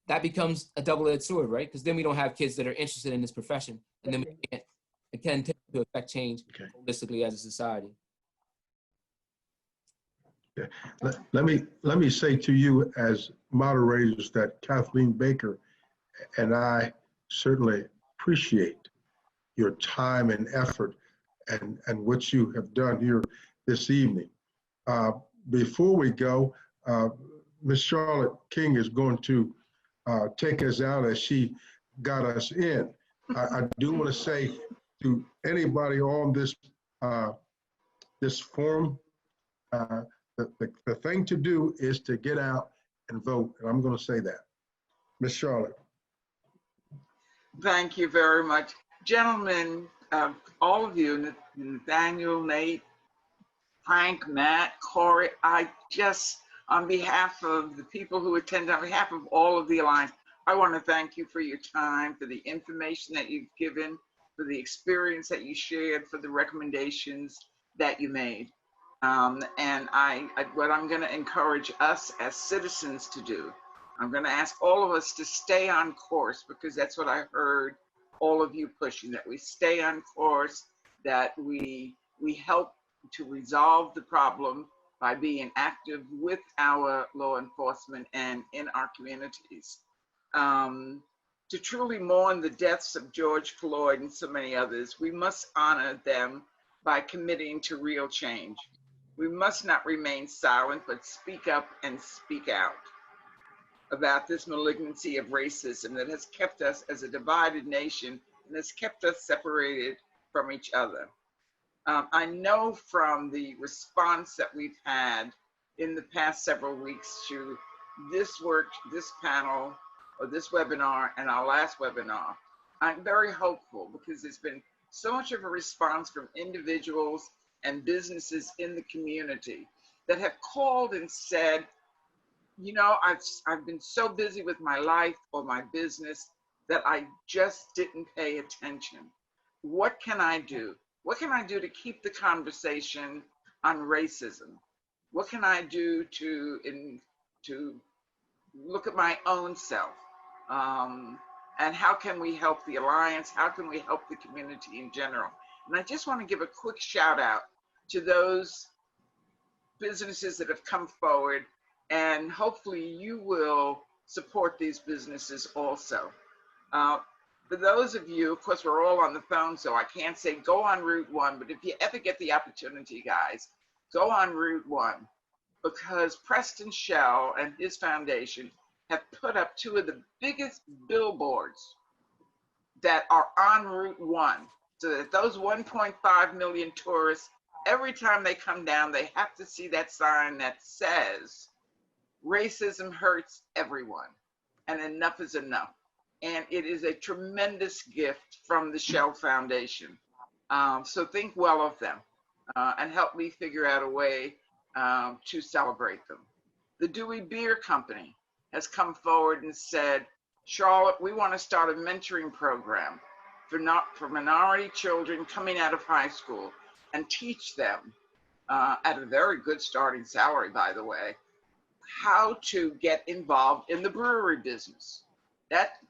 that becomes a double-edged sword, right? Because then we don't have kids that are interested in this profession, and then we can't to affect change holistically as a society. Yeah. Let me say to you as moderators that Kathleen Baker and I certainly appreciate your time and effort and what you have done here this evening. Before we go, Ms. Charlotte King is going to take us out as she got us in. I do want to say to anybody on this this forum, the thing to do is to get out and vote, and I'm going to say that. Ms. Charlotte. Thank you very much. Gentlemen, all of you, Nathaniel, Nate, Frank, Matt, Corey, I just, on behalf of the people who attend, on behalf of all of the Alliance, I want to thank you for your time, for the information that you've given, for the experience that you shared, for the recommendations that you made. And what I'm going to encourage us as citizens to do, I'm going to ask all of us to stay on course, because that's what I heard all of you pushing, that we stay on course, that we help to resolve the problem by being active with our law enforcement and in our communities. To truly mourn the deaths of George Floyd and so many others, we must honor them by committing to real change. We must not remain silent, but speak up and speak out about this malignancy of racism that has kept us as a divided nation and has kept us separated from each other. I know from the response that we've had in the past several weeks to this work, this panel, or this webinar and our last webinar, I'm very hopeful, because there's been so much of a response from individuals and businesses in the community that have called and said, you know, I've been so busy with my life or my business that I just didn't pay attention. What can I do? What can I do to keep the conversation on racism? What can I do to look at my own self? And how can we help the Alliance? How can we help the community in general? And I just want to give a quick shout out to those businesses that have come forward, and hopefully you will support these businesses also. For those of you, of course, we're all on the phone, so I can't say go on Route 1, but if you ever get the opportunity, guys, go on Route 1, because Preston Shell and his foundation have put up 2 of the biggest billboards that are on Route 1, so that those 1.5 million tourists, every time they come down, they have to see that sign that says, racism hurts everyone, and enough is enough. And it is a tremendous gift from the Shell Foundation. So think well of them and help me figure out a way to celebrate them. The Dewey Beer Company has come forward and said, Charlotte, we want to start a mentoring program for minority children coming out of high school and teach them at a very good starting salary, by the way, how to get involved in the brewery business.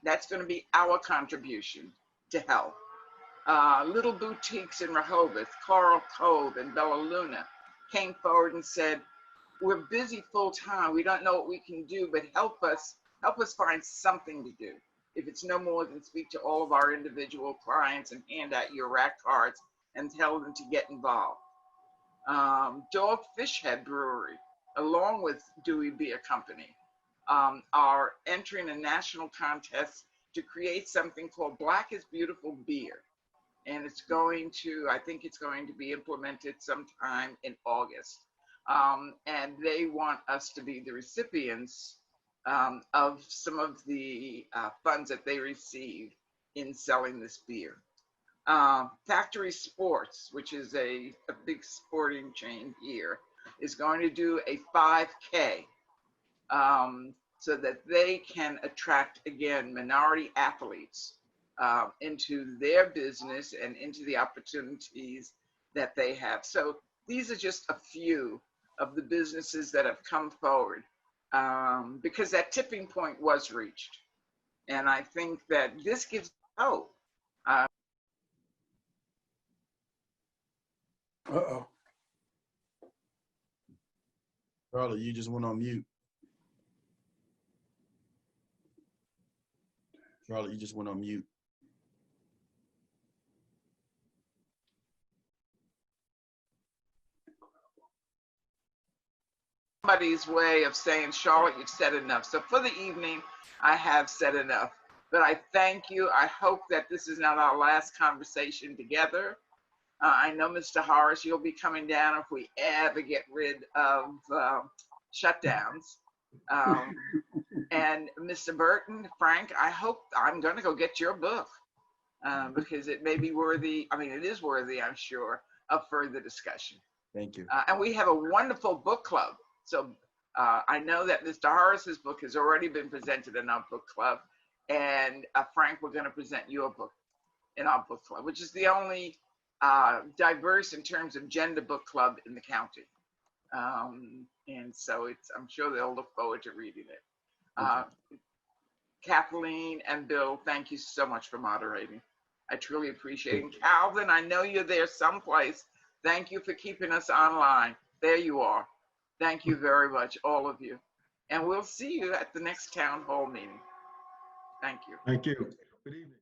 That's going to be our contribution to help. Little boutiques in Rehoboth, Coral Cove and Bella Luna, came forward and said, we're busy full time. We don't know what we can do, but help us find something to do. If it's no more than speak to all of our individual clients and hand out your rack cards and tell them to get involved. Dogfish Head Brewery, along with Dewey Beer Company, are entering a national contest to create something called Black is Beautiful Beer. And it's going to, I think it's going to be implemented sometime in August. And they want us to be the recipients of some of the funds that they receive in selling this beer. Factory Sports, which is a big sporting chain here, is going to do a 5K so that they can attract, again, minority athletes into their business and into the opportunities that they have. So these are just a few of the businesses that have come forward because that tipping point was reached. And I think that this gives hope. Uh-oh. Charlotte, you just went on mute. Charlotte, you just went on mute. Somebody's way of saying, Charlotte, you've said enough. So for the evening, I have said enough. But I thank you. I hope that this is not our last conversation together. I know, Mr. Horace, you'll be coming down if we ever get rid of shutdowns. And Mr. Burton, Frank, I hope I'm going to go get your book because it may be worthy. I mean, it is worthy, I'm sure, of further discussion. Thank you. And we have a wonderful book club. So I know that Mr. Horace's book has already been presented in our book club. And Frank, we're going to present your book in our book club, which is the only diverse in terms of gender book club in the county. And so I'm sure they'll look forward to reading it. Kathleen and Bill, thank you so much for moderating. I truly appreciate it. And Calvin, I know you're there someplace. Thank you for keeping us online. There you are. Thank you very much, all of you. And we'll see you at the next town hall meeting. Thank you. Thank you. Good evening.